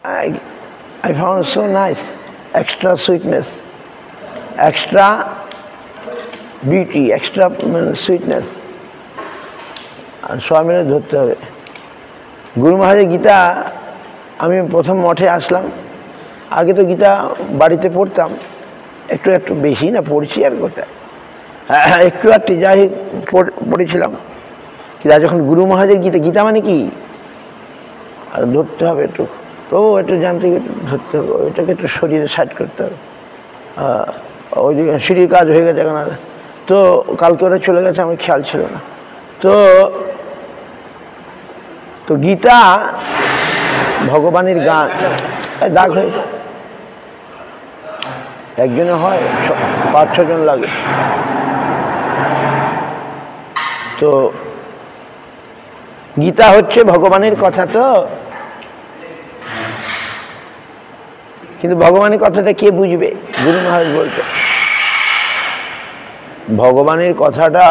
I found it so nice. Extra sweetness, extra beauty, extra sweetness. আর সবাই মিলে ধরতে হবে। গুরু মহারাজের গীতা আমি প্রথম মঠে আসলাম, আগে তো গীতা বাড়িতে পড়তাম, একটু একটু বেশি না পড়ছি আর কোথায়, একটু একটু যাই পড়েছিলাম। কিন্তু যখন গুরু মহারাজের গীতা, গীতা মানে কি আর ধরতে হবে একটু, প্রভু একটু জানতে ধরতে হবে, ওইটাকে একটু শরীরে সাইড করতে হবে। ওই যে সিঁড়ির কাজ হয়ে গেছে এখন, আর তো কালকে ওরা চলে গেছে, আমার খেয়াল ছিল না। তো তো গীতা ভগবানের গান, দাগ হয়ে একজনে হয় 5-6 জন লাগে। তো গীতা হচ্ছে ভগবানের কথা, তো কিন্তু ভগবানের কথাটা কে বুঝবে? গুরু মহারাজ বলতে ভগবানের কথাটা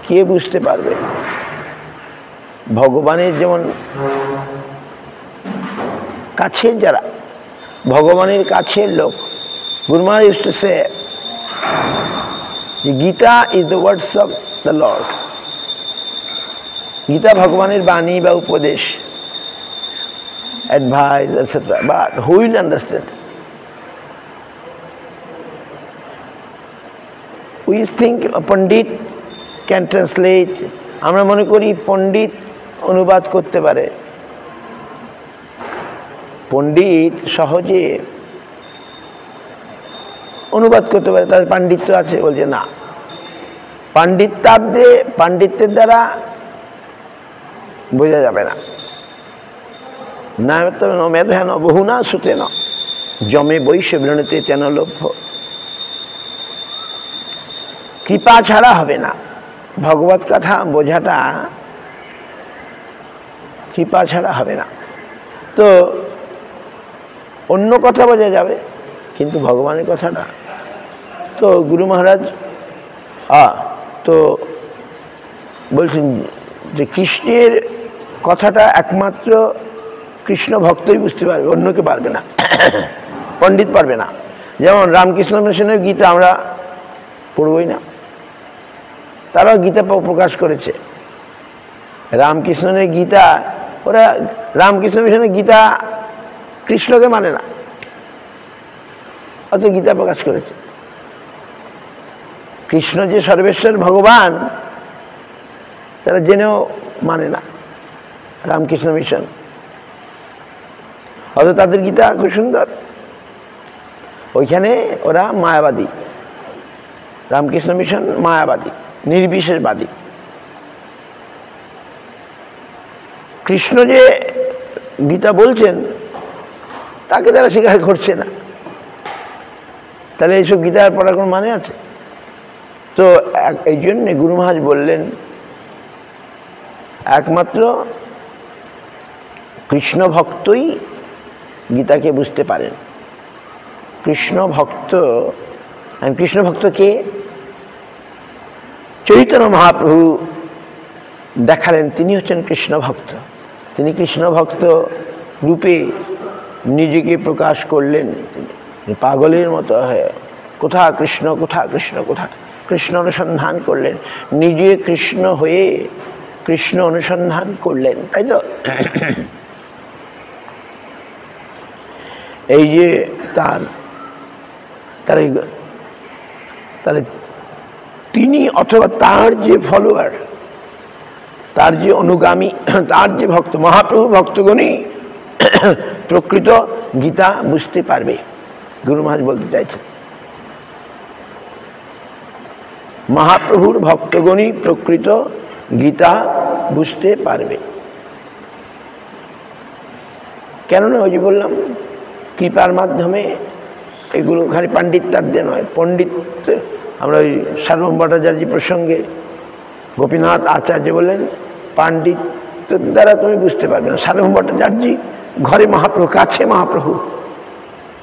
কে বুঝতে পারবে? ভগবানের যেমন কাছের যারা, ভগবানের কাছের লোক, গুরু মহারাজ used to say, Gita is the words of the Lord. Gita ভগবানের বাণী বা উপদেশ, advice, etc. But who will understand? We think a Pandit can translate. আমরা মনে করি পণ্ডিত অনুবাদ করতে পারে, পণ্ডিত সহজে অনুবাদ করতে পারে, তাদের পাণ্ডিত্য আছে। বলছে না, পাণ্ডিত্যের দ্বারা বোঝা যাবে না। না মেধেন বহুনা সুতেন জমে বৈশ্য বৃণতে তেন লভ্য। কৃপা ছাড়া হবে না, ভগবত কথা বোঝাটা কৃপা ছাড়া হবে না। তো অন্য কথা বোঝা যাবে, কিন্তু ভগবানের কথাটা। তো গুরু মহারাজ তো বলছেন যে কৃষ্ণের কথাটা একমাত্র কৃষ্ণ ভক্তই বুঝতে পারবে, অন্য কেউ পারবে না, পণ্ডিত পারবে না। যেমন রামকৃষ্ণ মিশনের গীতা আমরা পড়বই না, তারাও গীতা প্রকাশ করেছে। রামকৃষ্ণের গীতা, ওরা রামকৃষ্ণ মিশনের গীতা কৃষ্ণকে মানে না, অত গীতা প্রকাশ করেছে। কৃষ্ণ যে সর্বেশ্বর ভগবান তারা জেনেও মানে না রামকৃষ্ণ মিশন, অত তাদের গীতা খুব সুন্দর। ওইখানে ওরা মায়াবাদী, রামকৃষ্ণ মিশন মায়াবাদী, নির্বিশেষবাদী। কৃষ্ণ যে গীতা বলছেন তাকে তারা স্বীকার করছে না, তাহলে এইসব গীতার পড়ার কোনো মানে আছে? তো এই জন্যে গুরু মহারাজ বললেন একমাত্র কৃষ্ণ ভক্তই গীতাকে বুঝতে পারেন। কৃষ্ণ ভক্ত, কৃষ্ণ ভক্ত কে? চৈতন্য মহাপ্রভু দেখালেন তিনি হচ্ছেন কৃষ্ণ ভক্ত। তিনি কৃষ্ণ ভক্ত রূপে নিজেকে প্রকাশ করলেন। তিনি পাগলের মতো হয়ে কোথা কৃষ্ণ, কোথা কৃষ্ণ, কোথা কৃষ্ণ অনুসন্ধান করলেন, নিজে কৃষ্ণ হয়ে কৃষ্ণ অনুসন্ধান করলেন, তাই তো? এই যে তাহলে তিনি অথবা তার যে ফলোয়ার, তার যে অনুগামী, তার যে ভক্ত, মহাপ্রভু ভক্তগণই প্রকৃত গীতা বুঝতে পারবে, গুরু মহারাজ বলতে চাইছেন। মহাপ্রভুর ভক্তগণই প্রকৃত গীতা বুঝতে পারবে। কেননা ওই যে বললাম কৃপার মাধ্যমে, এগুলো খালি পাণ্ডিত্যাদ্যে নয়। পণ্ডিত, আমরা ওই সার্বভৌম ভট্টাচার্য প্রসঙ্গে গোপীনাথ আচার্য বললেন পাণ্ডিত্য দ্বারা তুমি বুঝতে পারবে না। সার্বভৌম ভট্টাচার্য ঘরে মহাপ্রভু, কাছে মহাপ্রভু,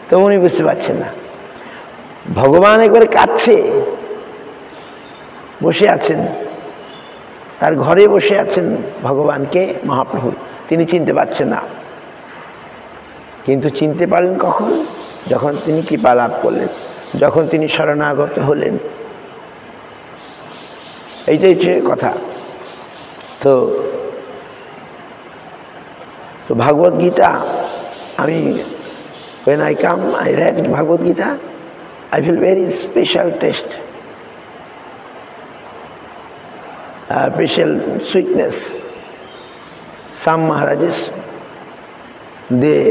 তো উনি বুঝতে পারছেন না। ভগবান একবারে কাছে বসে আছেন, তার ঘরে বসে আছেন ভগবানকে মহাপ্রভু, তিনি চিনতে পারছেন না। কিন্তু চিনতে পারলেন কখন? যখন তিনি কৃপা লাভ করলেন, যখন তিনি শরণাগত হলেন। এইটাই হচ্ছে কথা। তো তো ভাগবত গীতা, আমি when I come, I read Bhagavad Gita, I feel very special taste, special sweetness. Some Maharajas, they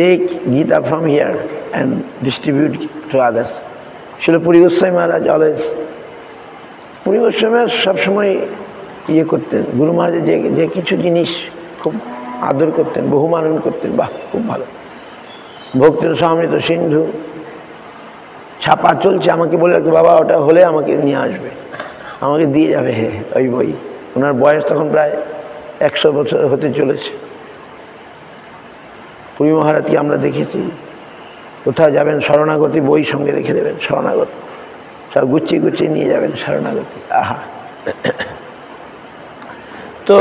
take Gita from here and distribute to others. Srila Puri Goswami Maharaj always, Puri Goswami সব সময় ইয়ে করতেন, গুরু মহারাজ যে কিছু জিনিস খুব আদর করতেন, বহুমানন করতেন। বাহ, খুব ভালো। ভক্তি সমৃত সিন্ধু ছাপা চলছে, আমাকে বলে বাবা ওটা হলে আমাকে নিয়ে আসবে, আমাকে দিয়ে যাবে ওই বই। ওনার বয়স তখন প্রায় 100 বছর হতে চলেছে। পুরী মহারাজকে আমরা দেখেছি, কোথাও যাবেন শরণাগতি বই সঙ্গে রেখে দেবেন, শরণাগতি সব গুছিয়ে গুছিয়ে নিয়ে যাবেন, শরণাগতি। আহা। তো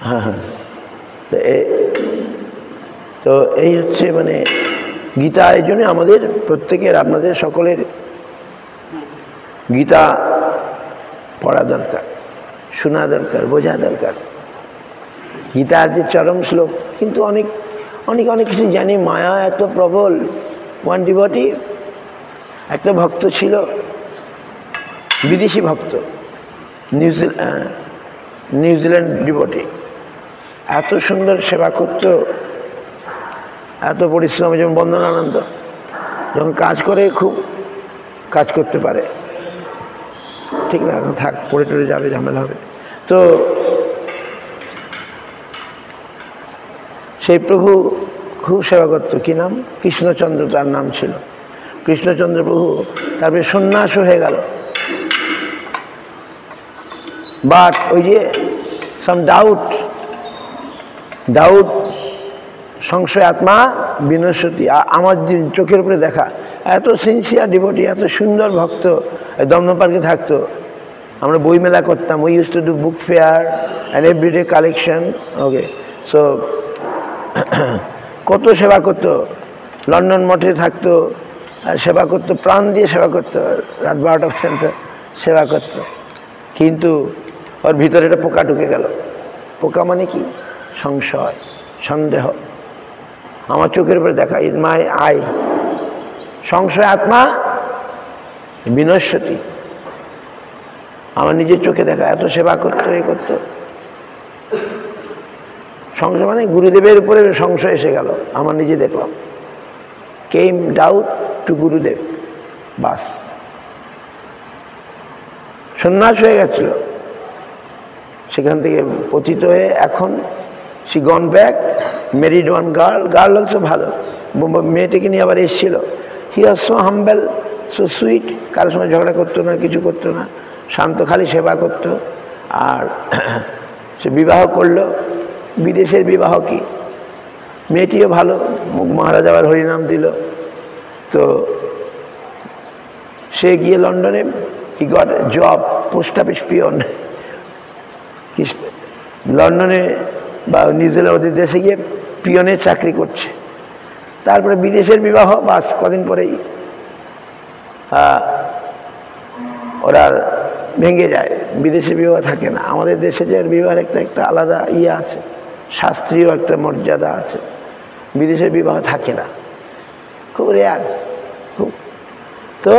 হ্যাঁ, তো এই হচ্ছে মানে গীতা। এই জন্য আমাদের প্রত্যেকের, আপনাদের সকলের গীতা পড়া দরকার, শোনা দরকার, বোঝা দরকার। গীতার যে চরম শ্লোক, কিন্তু অনেক অনেক অনেক কিছু জানি। মায়া এত প্রবল। ওয়ান ডিভোটি, একটা ভক্ত ছিল, বিদেশি ভক্ত, নিউজিল্যান্ড ডিভোটি, এত সুন্দর সেবা করত, এত পরিশ্রম। যেমন বন্দনানন্দ যখন কাজ করে, খুব কাজ করতে পারে, ঠিক না? এখন থাক, পড়ে টড়ে যাবে, ঝামেলা হবে। তো সেই প্রভু খুব সেবা করত। কী নাম? কৃষ্ণচন্দ্র তার নাম ছিল। কৃষ্ণচন্দ্র প্রভু তারপরে সন্ন্যাস হয়ে গেল। বাট ওই যে সাম ডাউট, সংশয় আত্মা বিনশ্বতি। আমার চোখের উপরে দেখা, এত সিনসিয়ার ডিভোটি, এত সুন্দর ভক্ত, দমদম পার্কে থাকতো। আমরা বই মেলা করতাম। We use to do book fair and everyday collection. Okay, so কত সেবা করতো। লন্ডন মঠে থাকতো, সেবা করতো, প্রাণ দিয়ে সেবা করতো, রাত 12টা পর্যন্ত সেবা করতো। কিন্তু ওর ভিতরে একটা পোকা ঢুকে গেল। পোকা মানে কি? সংশয়, সন্দেহ। আমার চোখের উপরে দেখা, ইন মাই আই। সংশয় আত্মা বিনশ্বতি। আমার নিজের চোখে দেখা, এত সেবা করতো, এ করতো। সংশয় মানে গুরুদেবের উপরে সংশয় এসে গেল। আমার নিজে দেখলাম, কেম ডাউট টু গুরুদেব, বাস সন্ন্যাস হয়ে গেছিল। সেখান থেকে পতিত হয়ে এখন she gone back, married one girl also ভালো, মেয়েটিকে নিয়ে আবার এসেছিল। he was so humble, so sweet, কারোর সঙ্গে ঝগড়া করতো না, কিছু করতো না, শান্ত, খালি সেবা করতো। আর সে বিবাহ করলো। বিদেশের বিবাহ কি, মেয়েটিও ভালো, মহারাজ আবার হরিনাম দিল। তো সে গিয়ে লন্ডনে, he got a job, post office peon. লন্ডনে বা নিউজিল্যান্ড ওদের দেশে গিয়ে পিয়নের চাকরি করছে। তারপরে বিদেশের বিবাহ, বাস কদিন পরেই ওরা ভেঙে যায়। বিদেশের বিবাহ থাকে না। আমাদের দেশে যে বিবাহের একটা আলাদা ইয়ে আছে, শাস্ত্রীয় একটা মর্যাদা আছে। বিদেশের বিবাহ থাকে না, খুব রেয়ার, খুব। তো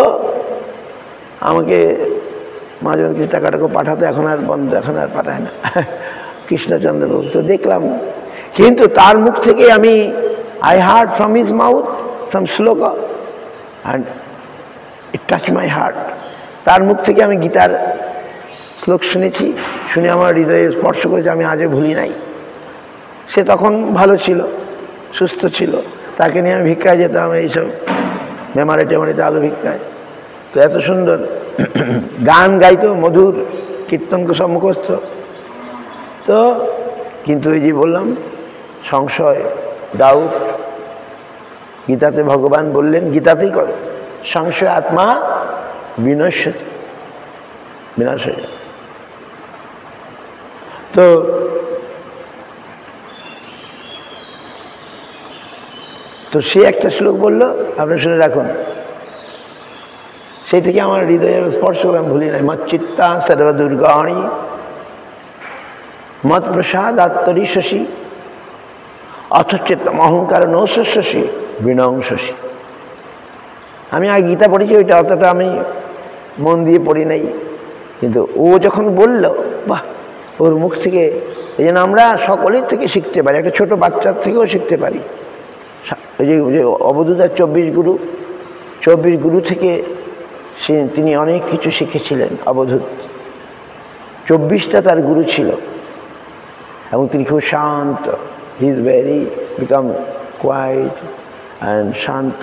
আমাকে মাঝে মাঝে কিছু টাকা পাঠাতো, এখন আর বন্ধ, এখন আর পাঠায় না। কৃষ্ণচন্দ্র প্রভু তো দেখলাম। কিন্তু তার মুখ থেকে আমি, I heard from his mouth some শ্লোকা and it touch my heart. তার মুখ থেকে আমি গীতার শ্লোক শুনেছি, শুনে আমার হৃদয়ে স্পর্শ করেছে, আমি আজও ভুলি নাই। সে তখন ভালো ছিল, সুস্থ ছিল। তাকে নিয়ে আমি ভিক্ষায় যেতাম, এইসব মেমারে টেমারিতে আলু ভিক্ষায়। তো এত সুন্দর গান গাইতো, মধুর কীর্তন সব মুখস্থ। তো কিন্তু এই যে বললাম, সংশয়, ডাউট। গীতাতে ভগবান বললেন, গীতাতেই করে, সংশয় আত্মা বিনশ্বতি, বিনাশ হয়ে যায়। তো তো সে একটা শ্লোক বলল, আপনারা শুনে রাখুন, সেই থেকে আমার হৃদয়ে স্পর্শ করে আমি ভুলি নাই। মচ্চিত্তা সর্বদুর্গাণী মত প্রসাদ আত্মরিশসী অথচেতম অহংকার নৌশস্যসী বিনংশসী। আমি আগে গীতা পড়েছি, ওইটা অতটা আমি মন দিয়ে পড়ি নাই, কিন্তু ও যখন বলল, বাহ, ওর মুখ থেকে, এই জন্য আমরা সকলের থেকে শিখতে পারি, একটা ছোট বাচ্চার থেকেও শিখতে পারি। ওই যে অবধূতার 24 গুরু থেকে তিনি অনেক কিছু শিখেছিলেন। অবধূত 24টা তার গুরু ছিল এবং তিনি খুব শান্ত। He is very become quiet and শান্ত।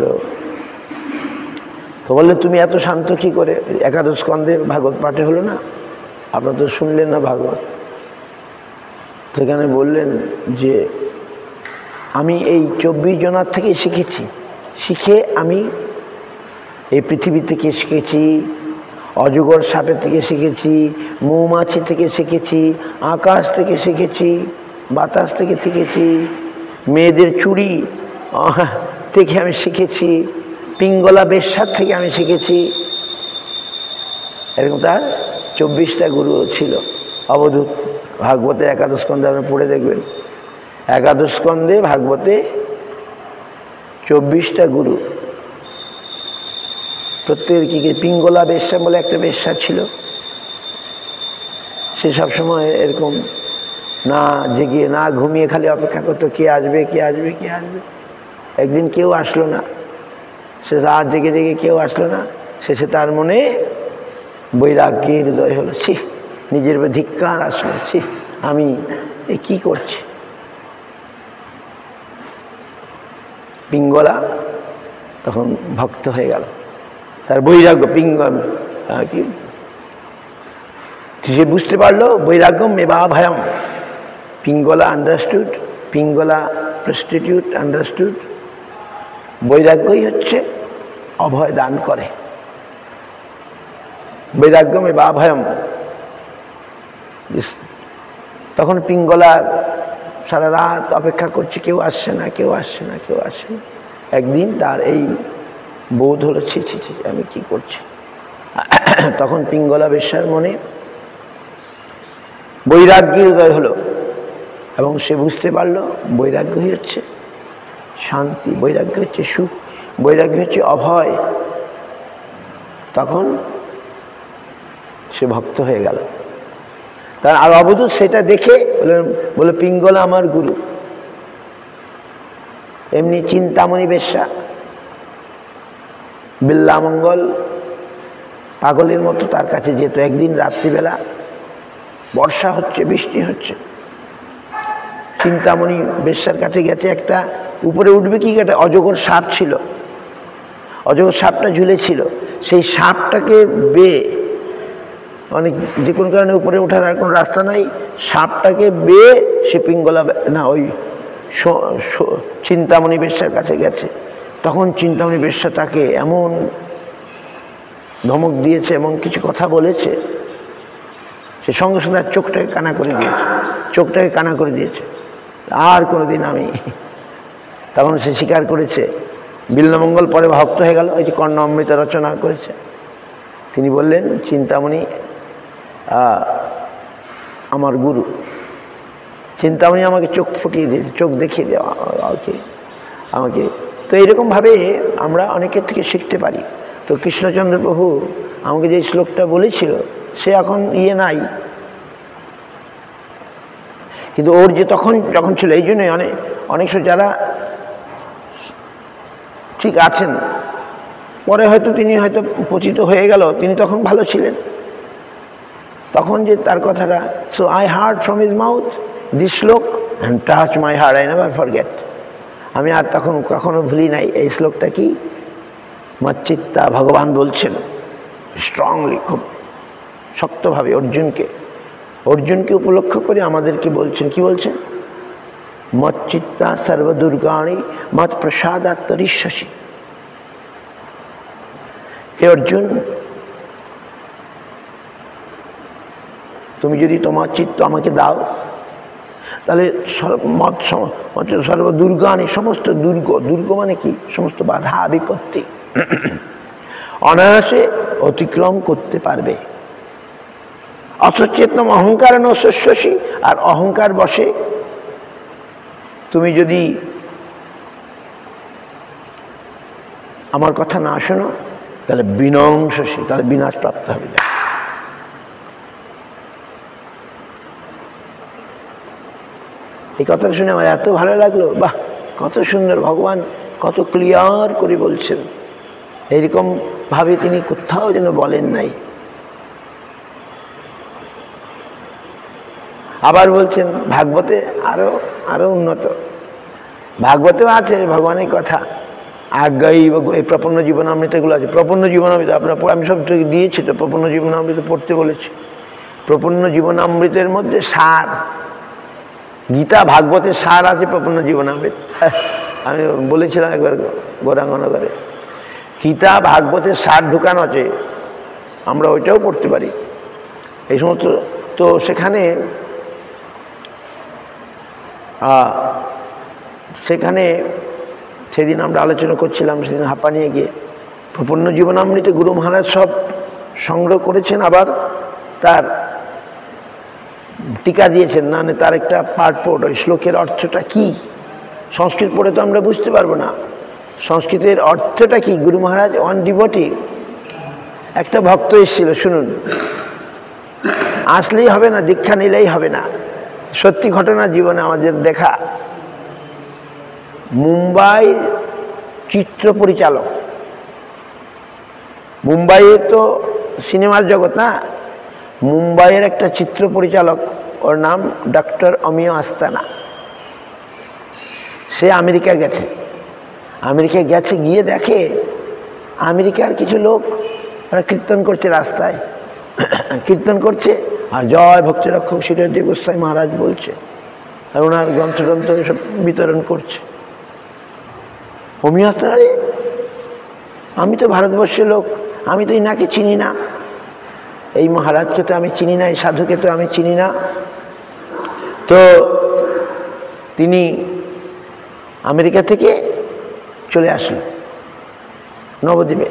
তো বললেন, তুমি এত শান্ত কী করে? একাদশ স্কন্ধে ভাগবত পাঠে হলো না, আপনারা তো শুনলেন না ভাগবত। সেখানে বললেন যে আমি এই 24 জনার থেকে শিখেছি, শিখে আমি এই পৃথিবী থেকে শিখেছি, অজগর সাপের থেকে শিখেছি, মৌমাছি থেকে শিখেছি, আকাশ থেকে শিখেছি, বাতাস থেকে শিখেছি, মেয়েদের চুড়ি থেকে আমি শিখেছি, পিঙ্গলা বেশ্যার থেকে আমি শিখেছি। এরকম তার 24টা গুরু ছিল। অবধূত ভাগবতে একাদশ স্কন্ধে আপনি পড়ে দেখবেন, একাদশ স্কন্ধে ভাগবতে 24টা গুরু। প্রত্যেকের কী পিঙ্গলা বেশ্যা বলে একটা বেশ্যা ছিল, সে সবসময় এরকম না জেগে না ঘুমিয়ে খালি অপেক্ষা করতো কে আসবে কে আসবে কে আসবে। একদিন কেউ আসলো না, সে রাত জেগে জেগে কেউ আসলো না, শেষে তার মনে বৈরাগ্যের হৃদয় হলো, ছি, নিজের ধিক্কার আসলো, ছি, আমি এ কী করছি। পিঙ্গলা তখন ভক্ত হয়ে গেল, তার বৈরাগ্য কি সে বুঝতে পারলো, বৈরাগ্যম মেবা ভয়ম। পিঙ্গলা আন্ডারস্টুড, পিঙ্গলা প্রস্টিটিউট আন্ডারস্টুড, বৈরাগ্যই হচ্ছে অভয় দান করে। বৈরাগ্য মেবা ভয়ম। তখন পিঙ্গলার সারা রাত অপেক্ষা করছে, কেউ আসছে না, কেউ আসছে না, কেউ আসছে না। একদিন তার এই বোধ হলো, ছি ছি ছি, আমি কি করছি। তখন পিঙ্গলা বেশ্যার মনে বৈরাগ্যের উদয় হলো এবং সে বুঝতে পারলো বৈরাগ্যই হচ্ছে শান্তি, বৈরাগ্য হচ্ছে সুখ, বৈরাগ্য হচ্ছে অভয়। তখন সে ভক্ত হয়ে গেল। তার আর অবধূত সেটা দেখে বলে পিঙ্গলা আমার গুরু। এমনি চিন্তামণি বেশ্যা বিল্লামঙ্গল পাগলের মতো তার কাছে যেত। একদিন রাত্রিবেলা বর্ষা হচ্ছে, বৃষ্টি হচ্ছে, চিন্তামণি বেশ্যার কাছে গেছে। একটা উপরে উঠবে কি, একটা অজগর সাপ ছিল, অজগর সাপটা ঝুলেছিল, সেই সাপটাকে বেয়ে, মানে যে কোনো কারণে উপরে ওঠার আর কোনো রাস্তা নাই, সাপটাকে বেয়ে সে পিঙ্গলা না ওই চিন্তামণি বেশ্যার কাছে গেছে। তখন চিন্তামণি বেশ্যা তাকে এমন ধমক দিয়েছে, এমন কিছু কথা বলেছে, সে সঙ্গে সঙ্গে চোখটাকে কানা করে দিয়েছে, চোখটাকে কানা করে দিয়েছে। আর কোনোদিন আমি, তখন সে স্বীকার করেছে। বিল্লমঙ্গল পরে ভক্ত হয়ে গেল, এই যে কর্ণ অমৃত রচনা করেছে। তিনি বললেন, চিন্তামণি আমার গুরু, চিন্তামণি আমাকে চোখ ফুটিয়ে দিয়েছে, চোখ দেখিয়ে দেওয়া আমাকে। তো এইরকমভাবে আমরা অনেকের থেকে শিখতে পারি। তো কৃষ্ণচন্দ্র প্রভু আমাকে যে শ্লোকটা বলেছিল, সে এখন নাই, কিন্তু ওর যে যখন ছিল, এই জন্যই অনেক সময় যারা ঠিক আছেন, পরে হয়তো তিনি হয়তো পতিত হয়ে গেল, তিনি তখন ভালো ছিলেন। তখন যে তার কথাটা, so I heard from his mouth this shloka and touch my heart, I never forget. আমি আর তখন কখনো ভুলি নাই। এই শ্লোকটা কি, মচ্চিত্তা ভগবান বলছেন স্ট্রংলি, খুব শক্তভাবে অর্জুনকে উপলক্ষ করে আমাদেরকে বলছেন। কি বলছেন? মচ্চিত্তা সর্বদুর্গাণী মত প্রসাদাত্তরিষ্যসি। হে অর্জুন, তুমি যদি তোমার চিত্ত আমাকে দাও, তাহলে মত সর্বদুর্গানি, সমস্ত দুর্গ মানে কি? সমস্ত বাধা বিপত্তি অনায়াসে অতিক্রম করতে পারবে। অসচেতন অহংকার নশস্যসি, আর অহংকার বসে তুমি যদি আমার কথা না শোনো তাহলে বিনংসসি, তাহলে বিনাশ প্রাপ্ত হবে। এই কথাটা শুনে আমার এত ভালো লাগলো, বাহ কত সুন্দর, ভগবান কত ক্লিয়ার করে বলছেন। এইরকম ভাবে তিনি কোথাও যেন বলেন নাই। আবার বলছেন ভাগবতে আরো উন্নত, ভাগবতেও আছে ভগবানের কথা। আজ্ঞাই এই প্রপন্ন জীবনামৃত এগুলো আছে। প্রপন্ন জীবনামৃত আপনার আমি সব দিয়েছি তো, প্রপন্ন জীবনামৃত পড়তে বলেছি। প্রপন্ন জীবনামৃতের মধ্যে সার, গীতা ভাগবতের সার আছে প্রপন্ন জীবনামৃত। আমি বলেছিলাম একবার গৌরাঙ্গনগরে, গীতা ভাগবতের সার ঢুকানো আছে, আমরা ওইটাও পড়তে পারি এই সমস্ত। তো সেখানে সেদিন আমরা আলোচনা করছিলাম, সেদিন হাঁপানিয়ে গিয়ে প্রপন্ন জীবনামৃতে গুরু মহারাজ সব সংগ্রহ করেছেন, আবার তার টিকা দিয়েছেন, না তার একটা পার্টপোর্ট, ওই শ্লোকের অর্থটা কি। সংস্কৃত পড়ে তো আমরা বুঝতে পারবো না সংস্কৃতের অর্থটা কি। গুরু মহারাজ ওয়ান ডিভোটি, একটা ভক্ত এসেছিল, শুনুন, আসলেই হবে না, দীক্ষা নিলেই হবে না, সত্যি ঘটনা জীবনে আমাদের দেখা। মুম্বাই চিত্র পরিচালক, মুম্বাইয়ে তো সিনেমার জগৎ না, মুম্বাইয়ের একটা চিত্র পরিচালক, ওর নাম ডক্টর অমিয় আস্তানা। সে আমেরিকা গেছে, গিয়ে দেখে আমেরিকার কিছু লোক ওরা কীর্তন করছে, রাস্তায় কীর্তন করছে, আর জয় ভক্তিরক্ষক শ্রীহরি গোস্বামী মহারাজ বলছে, আর ওনার গ্রন্থ সব বিতরণ করছে। অমিয় আস্তানা, রে আমি তো ভারতবর্ষের লোক, আমি তো ইনাকে চিনি না, এই মহারাজকে তো আমি চিনি না, এই সাধুকে তো আমি চিনি না। তো তিনি আমেরিকা থেকে চলে আসলো নবদ্বীপে,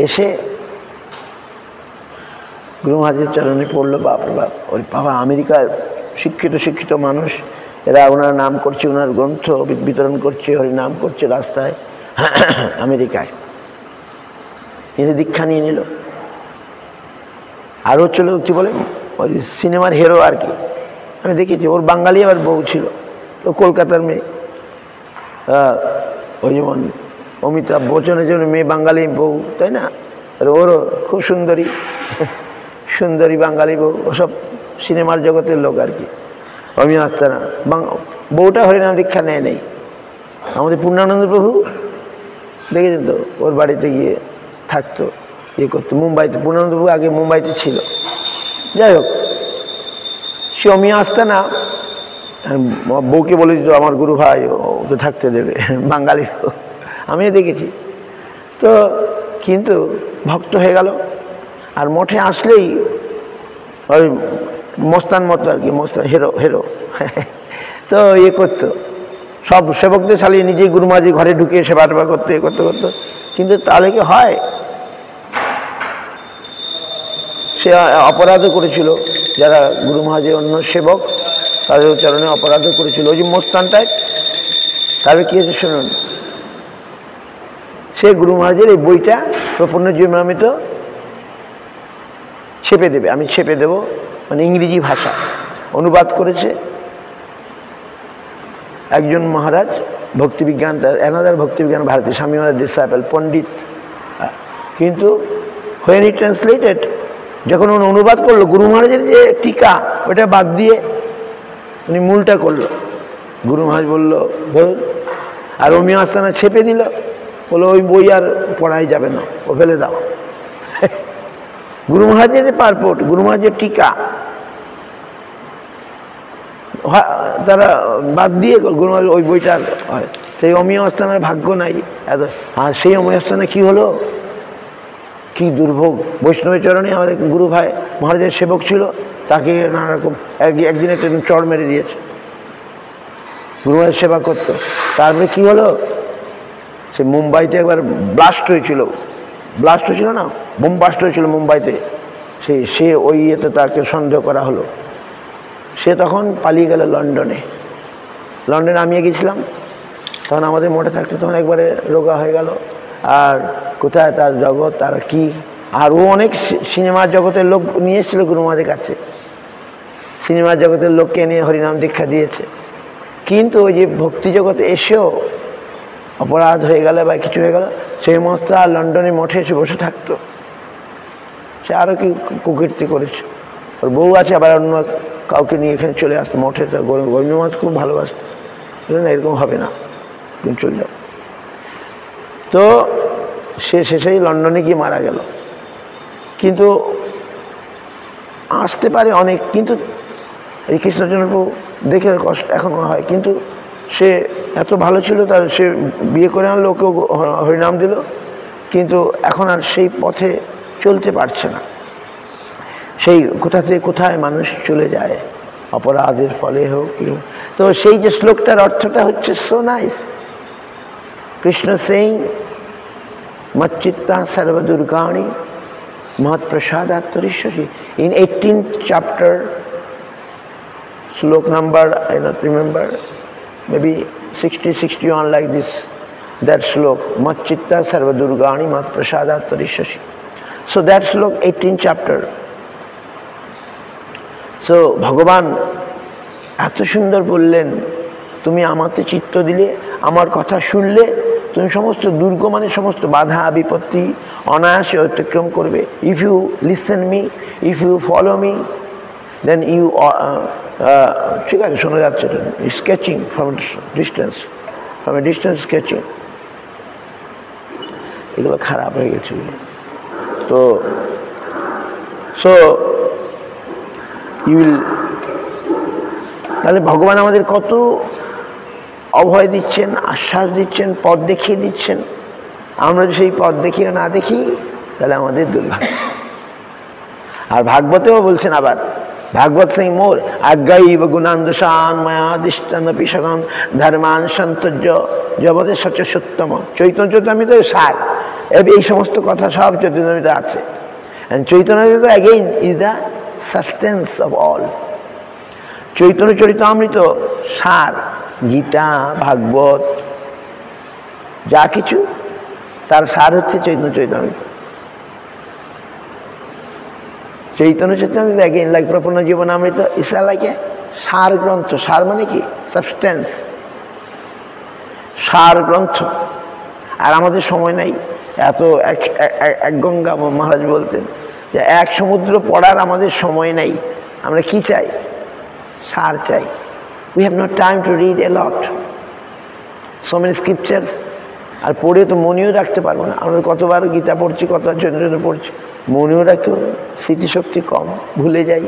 এসে গুরু মহারাজের চরণে পড়লো। বাপরে বাপ, ওই বাবা আমেরিকার শিক্ষিত মানুষ, এরা ওনার নাম করছে, ওনার গ্রন্থ বিতরণ করছে, হরিনাম করছে রাস্তায় আমেরিকায়। তিনি দীক্ষা নিয়ে নিল। আরও চলো কী বলে, ওই সিনেমার হিরো আর কি, আমি দেখেছি, ওর বাঙালি আবার বউ ছিল, তো কলকাতার মেয়ে, ওই যেমন অমিতাভ বচ্চনের জন্য মেয়ে বাঙালি বউ, তাই না? আর ওরও খুব সুন্দরী বাঙালি বউ, ওসব সিনেমার জগতের লোক আর কি। অমিয় আস্তানা বউটা হরিনাম দীক্ষা নেয় নেই। আমাদের পূর্ণানন্দ প্রভু দেখেছেন তো, ওর বাড়িতে গিয়ে থাকতো, ইয়ে করতো, মুম্বাইতে। পূর্ণানন্দ প্রভু আগে মুম্বাইতে ছিল। যাই হোক, সে অমিয় আস্তানা বউকে বলে দিত আমার গুরু ভাই ওকে থাকতে দেবে, বাঙালি, আমিও দেখেছি। তো কিন্তু ভক্ত হয়ে গেল, আর মঠে আসলেই ওই মস্তান মতো আর কি, মস্তান হেরো তো ইয়ে করতো, সব সেবকদের চালিয়ে নিজেই গুরু মহারাজের ঘরে ঢুকে সেবা টেবা করতো, এ করতে। কিন্তু তাহলে কি হয়, সে অপরাধও করেছিল, যারা গুরু মহারাজের অন্য সেবক তাদের চরণে অপরাধও করেছিল, ওই যে মোস্তানটায়। তাহলে কি হয়েছে শুনুন, সে গুরু মহারাজের এই বইটা প্রপন্ন জীবনামৃত ছেপে দেবে, আমি ছেপে দেব, মানে ইংরেজি ভাষা অনুবাদ করেছে একজন মহারাজ, ভক্তিবিজ্ঞান, অ্যানাদার ভক্তিবিজ্ঞান ভারতী, স্বামী মহারাজ ডিসাইপল, পণ্ডিত। কিন্তু হোয়েন হি ট্রান্সলেটেড, যখন উনি অনুবাদ করলো, গুরু মহারাজের যে টিকা ওটা বাদ দিয়ে উনি মূলটা করলো। গুরু মহারাজ বললো ধরুন, আর অমিয় আস্তানা ছেপে দিল, বললো ওই বই আর পড়াই যাবে না, ও ফেলে দাও। গুরু মহারাজের পারপোর্ট, গুরু মহারাজের টিকা তারা বাদ দিয়ে গুরু মহারাজ ওই বইটা হয়। সেই অমিয় আস্তানার ভাগ্য নাই এত। আর সেই অমিয় আস্তানা কী হলো, কি দুর্ভোগ, বৈষ্ণবের চরণে আমাদের গুরু ভাই মহারাজের সেবক ছিল, তাকে নানা রকম একদিন একটা চড় মেরে দিয়েছে, গুরুমায়ের সেবা করতো। তারপরে কি হলো, সে মুম্বাইতে একবার ব্লাস্ট হয়েছিল না, বোম ব্লাস্ট হয়েছিল মুম্বাইতে। সে ওই ইয়েতে তাকে সন্দেহ করা হলো। সে তখন পালিয়ে গেল লন্ডনে আমিও গেছিলাম, তখন আমাদের মোটে থাকতে তখন একবারে রোগা হয়ে গেল। আর কোথায় তার জগৎ, তার কি। আর ও অনেক সিনেমার জগতের লোক নিয়ে এসেছিল গুরুমাদের কাছে, সিনেমার জগতের লোককে নিয়ে হরিনাম দীক্ষা দিয়েছে। কিন্তু ওই যে ভক্তি জগতে এসেও অপরাধ হয়ে গেলে বা কিছু হয়ে গেল, সেই মস্তা লন্ডনে মঠে এসে বসে থাকতো। সে আরও কি কুকীর্তি করেছে। ওর বউ আছে, আবার অন্য কাউকে নিয়ে এখানে চলে আসতো মঠে। গোবিন্দমাধ খুব ভালোবাসতো, না এরকম হবে না, তুমি চলে যাও। তো সে শেষেই লন্ডনে গিয়ে মারা গেল। কিন্তু আসতে পারে অনেক, কিন্তু এই কৃষ্ণচন্দ্র দেখে কষ্ট এখনো হয়। কিন্তু সে এত ভালো ছিল, তার সে বিয়ে করে আনলো, ওকেও হরিনাম দিল, কিন্তু এখন আর সেই পথে চলতে পারছে না। সেই কোথা থেকে কোথায় মানুষ চলে যায় অপরাধের ফলে হোক কি হোক। তো সেই যে শ্লোকটার অর্থটা হচ্ছে সো নাইস। কৃষ্ণ সেইং মচ্চিত্তা সর্বদুর্গাণি মহৎ প্রসাদাত্তরিষ্যসি। In 18th chapter, slok number I don't remember, maybe 60-61 like this, that slok machchitta sarva durgani mat prasadat tarishyasi. So that slok 18th chapter. So ভগবান এত সুন্দর বললেন, তুমি আমাতে চিত্ত দিলে, আমার কথা শুনলে, তুমি সমস্ত দুর্গ মানে সমস্ত বাধা বিপত্তি অনায়াসে অতিক্রম করবে। If you listen me, if you follow me, then you, ঠিক আছে শোনা যাচ্ছে sketching from a distance sketching, এগুলো খারাপ হয়ে গেছে। তো সো ইউ উইল, তাহলে ভগবান আমাদের কত অভয় দিচ্ছেন, আশ্বাস দিচ্ছেন, পথ দেখিয়ে দিচ্ছেন। আমরা যদি সেই পথ দেখিয়ে না দেখি তাহলে আমাদের দুর্ভাগ্য। আর ভাগবতেও বলছেন, আবার ভাগবত সিং মোর আজ্ঞাইব গুণান্দোষান মায়া দৃষ্টান পিসগন ধর্মান সন্তর্য জগতের সচ সত্যম। চৈতন্য চরিতামৃত সার, এই সমস্ত কথা সব চৈতন্যমৃত আছে। Chaitanyamrita again is the substance of all. Chaitanya Charitamrita সার, গীতা ভাগবত যা কিছু তার সার হচ্ছে Chaitanya Charitamrita. Chaitanya Charitamrita again like Prapanna Jivanamrita is like a সার গ্রন্থ। সার মানে কি? সাবস্টেন্স, সার গ্রন্থ। আর আমাদের সময় নাই এত। এক গঙ্গা মহারাজ বলতেন যে এক সমুদ্র পড়ার আমাদের সময় নেই। আমরা কি চাই? সার চাই। We have no time to read a lot, so many scriptures, আর পড়ে তো মনেও রাখতে পারবো না। আমরা কতবার গীতা পড়ছি, কতবার চৈতন্য পড়ছি, মনেও রাখতে পারবো, স্মৃতিশক্তি কম, ভুলে যাই।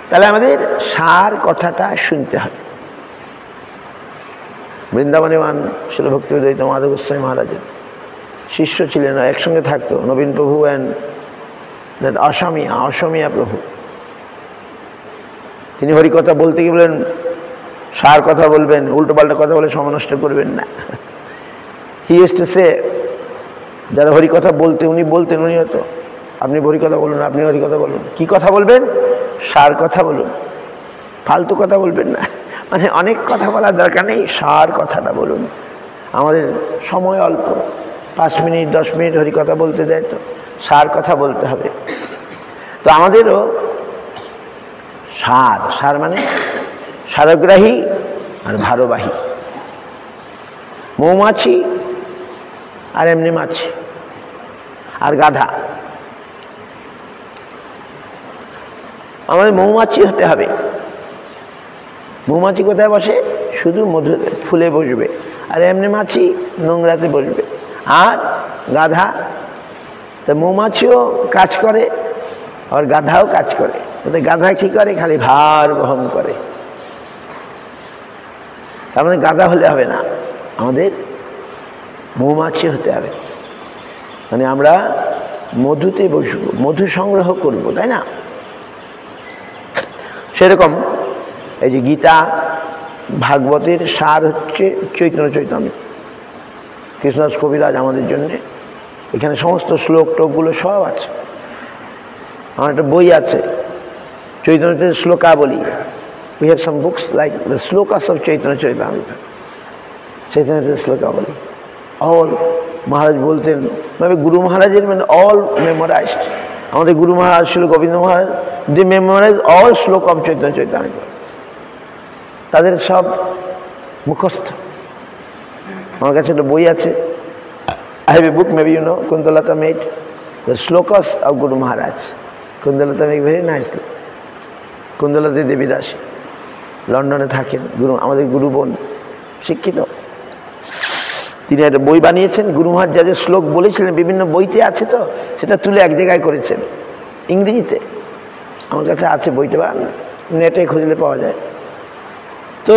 তাহলে আমাদের সার কথাটা শুনতে হবে। বৃন্দাবনে শিল ভক্তিবেদান্ত মাধব গোস্বামী মহারাজের শিষ্য ছিলেন, একসঙ্গে থাকতো নবীন প্রভু অ্যান্ড দ্যাট অসমিয়া প্রভু। তিনি হরিকথা বলতে গিয়ে বলেন সার কথা বলবেন, উল্টো পাল্টা কথা বলে সময় নষ্ট করবেন না। হি ইউজ টু সে, যারা হরিকথা উনি বলতেন, উনি হতো আপনি হরিকথা বলুন, আপনি হরিকথা বলুন। কি কথা বলবেন? সার কথা বলুন, ফালতু কথা বলবেন না। মানে অনেক কথা বলার দরকার নেই, সার কথাটা বলুন। আমাদের সময় অল্প, 5 মিনিট 10 মিনিট হরিকথা বলতে দেয়, তো সার কথা বলতে হবে। তো আমাদেরও সার মানে সারগ্রাহী আর ভারবাহী। মৌমাছি আর এমনি মাছি আর গাধা। আমাদের মৌমাছি হতে হবে। মৌমাছি কোথায় বসে? শুধু মধু ফুলে বসবে। আর এমনি মাছি নোংরাতে বসবে। আর গাধা, তো মৌমাছিও কাজ করে আর গাধাও কাজ করে। ওদের গাধা কী করে? খালি ভার গ্রহণ করে। তার মানে গাধা হলে হবে না, আমাদের মৌমাছি হতে হবে। মানে আমরা মধুতে বসবো, মধু সংগ্রহ করব, তাই না? সেরকম এই যে গীতা ভাগবতের সার হচ্ছে চৈতন্য চৈতামৃত। কৃষ্ণদাস কবিরাজ আমাদের জন্যে এখানে সমস্ত শ্লোক টোকগুলো সব আছে। আমার একটা বই আছে চৈতন্যের শ্লোকাবলী। We have some books like the slokas of Chaitanya Charitamrita. Chaitanya শ্লোকাবলী all মহারাজ বলতেন, মানে গুরু মহারাজের মানে all memorized. আমাদের গুরু মহারাজ ছিল গোবিন্দ মহারাজ, they memorize all শ্লোক of Chaitanya Charitamrita. তাদের সব মুখস্থ। আমার কাছে একটা বই আছে, I have a book, maybe you know, Kundalata made the slokas of Guru Maharaj. Kundalata make very nicely. কুন্দলতা দেবী দাসী লন্ডনে থাকেন, গুরু আমাদের গুরু বোন শিক্ষিত, তিনি একটা বই বানিয়েছেন। গুরু মহারাজ যা যে শ্লোক বলেছিলেন বিভিন্ন বইতে আছে, তো সেটা তুলে এক জায়গায় করেছেন ইংরেজিতে। আমার কাছে আছে বইটা, বা নেটে খুঁজলে পাওয়া যায়। তো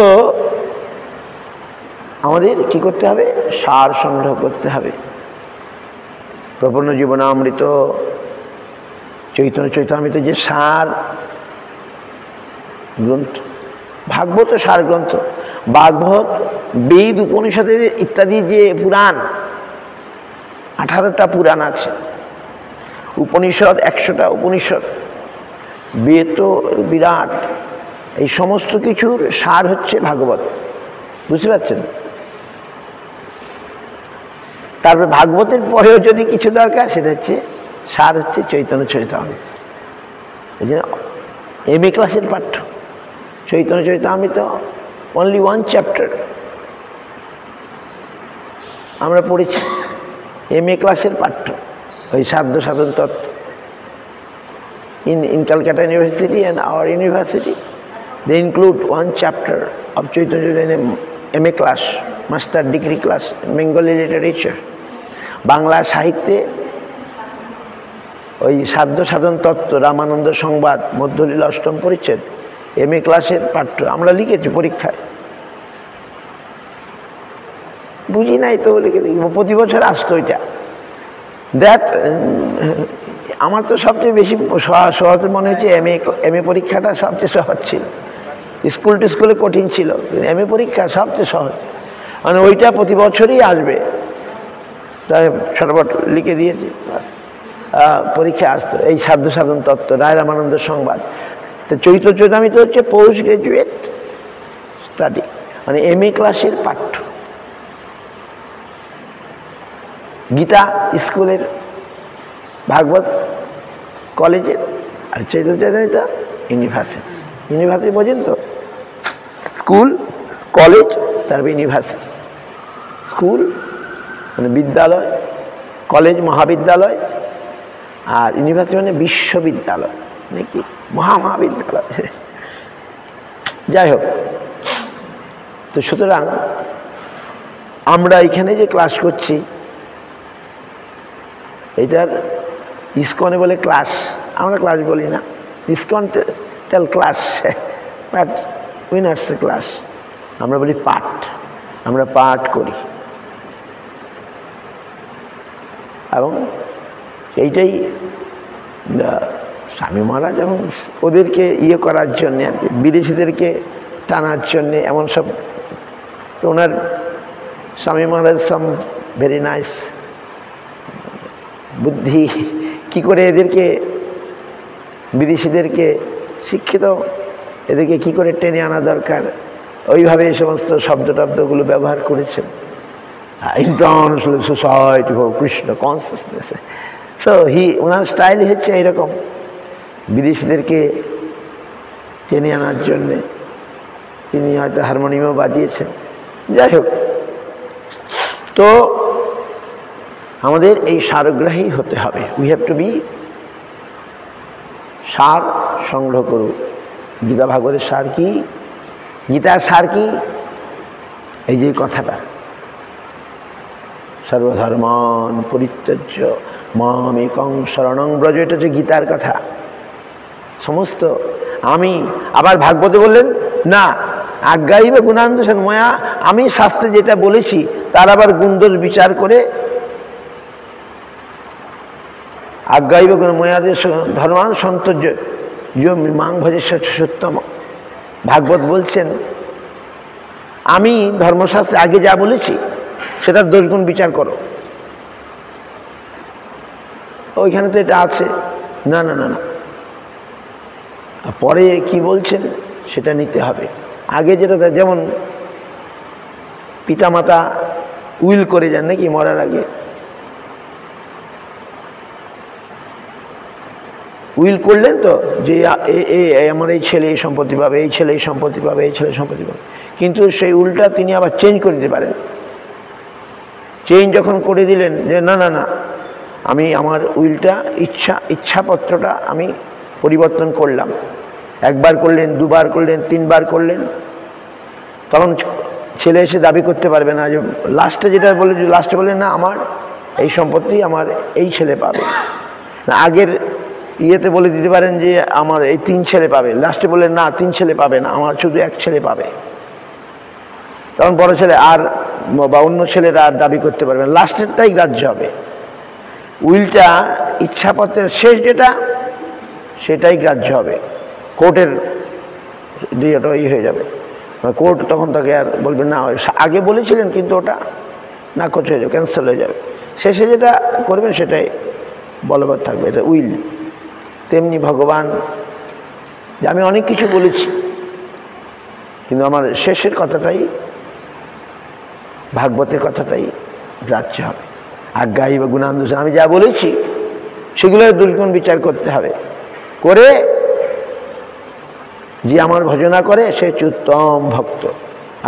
আমাদের কি করতে হবে? সার সংগ্রহ করতে হবে। প্রপন্ন জীবনামৃত, চৈতন্য চৈতামৃত যে সার গ্রন্থ, ভাগবত সার গ্রন্থ, ভাগবত, বেদ, উপনিষদের ইত্যাদি যে পুরাণ, 18টা পুরাণ আছে, উপনিষদ 100টা উপনিষদ, বেদ তো বিরাট। এই সমস্ত কিছুর সার হচ্ছে ভাগবত, বুঝতে পারছেন? তারপরে ভাগবতের পরেও যদি কিছু দরকার, সেটা হচ্ছে সার হচ্ছে চৈতন্য চরিতামৃত। এই জন্য MA ক্লাসের পাঠ্য চৈতন্য চরিতামৃত, অনলি 1 চ্যাপ্টার আমরা পড়েছি। MA ক্লাসের পাঠ্য ওই সাধ্য সাধন তত্ত্ব। in Calcutta University and our university, they include 1 chapter of Chaitanya Charitamrita in MA class, master degree class in Bengali literature. Bangla সাহিত্যে ওই সাধ্য সাধন তত্ত্ব, রামানন্দ সংবাদ, মধ্যলীলা, অষ্টম পরিচ্ছেদ, MA ক্লাসের পাঠ্য আমরা লিখেছি পরীক্ষায়। বুঝি নাই তো লিখে দেখব, প্রতি বছর আসতো এটা। দ্যাট আমার তো সবচেয়ে বেশি সহজ মনে হচ্ছে MA পরীক্ষাটা সবচেয়ে সহজ ছিল। স্কুল টু স্কুলে কঠিন ছিল, কিন্তু MA পরীক্ষা সবচেয়ে সহজ, মানে ওইটা প্রতি বছরই আসবে। তাই ছটপট লিখে দিয়েছি, পরীক্ষা আসতো। এই সাধ্য সাধন তত্ত্ব, রায় রামানন্দ সংবাদ। তো চৈতন্য চরিতামৃত হচ্ছে পোস্ট গ্রাজুয়েট স্টাডি, মানে MA ক্লাসের পাঠ্য। গীতা স্কুলের, ভাগবত কলেজের, আর চৈতন্য চরিতামৃত ইউনিভার্সিটি। ইউনিভার্সিটি বোঝেন তো? স্কুল, কলেজ, তারপর ইউনিভার্সিটি। স্কুল মানে বিদ্যালয়, কলেজ মহাবিদ্যালয়, আর ইউনিভার্সিটি মানে বিশ্ববিদ্যালয়, নাকি মহাবিদ্যালয়। যাই হোক, তো সুতরাং আমরা এখানে যে ক্লাস করছি, এটার ইসকনে বলে ক্লাস, আমরা ক্লাস বলি না। ISKCON tell class, but winners class আমরা বলি পাঠ। আমরা পাঠ করি, এবং এইটাই স্বামী মহারাজ এবং ওদেরকে ইয়ে করার জন্যে আর কি, বিদেশিদেরকে টানার জন্যে এমন সব। ওনার স্বামী মহারাজ সাম ভেরি নাইস বুদ্ধি, কি করে এদেরকে, বিদেশিদেরকে শিক্ষিত, এদেরকে কি করে টেনে আনা দরকার, ওইভাবে এই সমস্ত শব্দ টব্দগুলো ব্যবহার করেছেন। International society for Krishna consciousness. So owner style হচ্ছে এইরকম, বিদেশিদেরকে টেনে আনার জন্যে। তিনি হয়তো হারমোনিয়ামও বাজিয়েছেন। যাই হোক, তো আমাদের এই সারগ্রাহী হতে হবে। উই হ্যাভ টু বি, সার সংগ্রহ করুন। গীতা ভাগবতের সার কি? গীতার সার কি? এই যে কথাটা, সর্বধর্মান পরিত্যজ্য মাম একং শরণং ব্রজ, এটা হচ্ছে গীতার কথা। সমস্ত আমি, আবার ভাগবতে বললেন না, আজ্ঞাইব গুণান্তোষণ ময়া, আমি শাস্ত্রে যেটা বলেছি তার আবার গুণদোষ বিচার করে, আজ্ঞাইব গুণ ময়াদের ধর্মান সন্তর্য जो माং ভজে সত্যম। ভাগবত বলছেন আমি ধর্মশাস্ত্রে আগে যা বলেছি সেটার দোষগুণ বিচার করো। ওইখানে তো এটা আছে, না না না না, পরে কি বলছেন সেটা নিতে হবে। আগে যেটা, যেমন পিতামাতা উইল করে যান নাকি মরার আগে, উইল করলেন তো যে আমার এই ছেলে এই সম্পত্তি পাবে, এই ছেলে এই সম্পত্তি পাবে, এই ছেলে সম্পত্তি পাবে, কিন্তু সেই উইলটা তিনি আবার চেঞ্জ করে দিতে পারেন। চেঞ্জ যখন করে দিলেন যে না না না, আমি আমার উইলটা ইচ্ছাপত্রটা আমি পরিবর্তন করলাম, একবার করলেন, দুবার করলেন, তিনবার করলেন, তখন ছেলে এসে দাবি করতে পারবে না। যে লাস্টে যেটা বলে, লাস্টে বললেন না আমার এই সম্পত্তি আমার এই ছেলে পাবে, না আগের ইয়েতে বলে দিতে পারেন যে আমার এই 3 ছেলে পাবে, লাস্টে বললেন না 3 ছেলে পাবে না, আমার শুধু 1 ছেলে পাবে, তখন বড় ছেলে আর বা অন্য ছেলেরা আর দাবি করতে পারবে না, লাস্টেরটাই গ্রাহ্য হবে। উইলটা ইচ্ছাপত্রের শেষ যেটা সেটাই গ্রাহ্য হবে, কোর্টের ওটা হয়ে যাবে, কোর্ট তখন তাকে আর বলবে না আগে বলেছিলেন কিন্তু ওটা না করতে হয়ে যাবে, ক্যান্সেল হয়ে যাবে, শেষে যেটা করবেন সেটাই বলবৎ থাকবে, এটা উইল। তেমনি ভগবান যে আমি অনেক কিছু বলেছি কিন্তু আমার শেষের কথাটাই, ভাগবতের কথাটাই গ্রাহ্য হবে। আজ্ঞাই বা গুণান্দোষ, আমি যা বলেছি সেগুলোর দুর্গুণ বিচার করতে হবে, করে যে আমার ভজনা করে সে হচ্ছে উত্তম ভক্ত।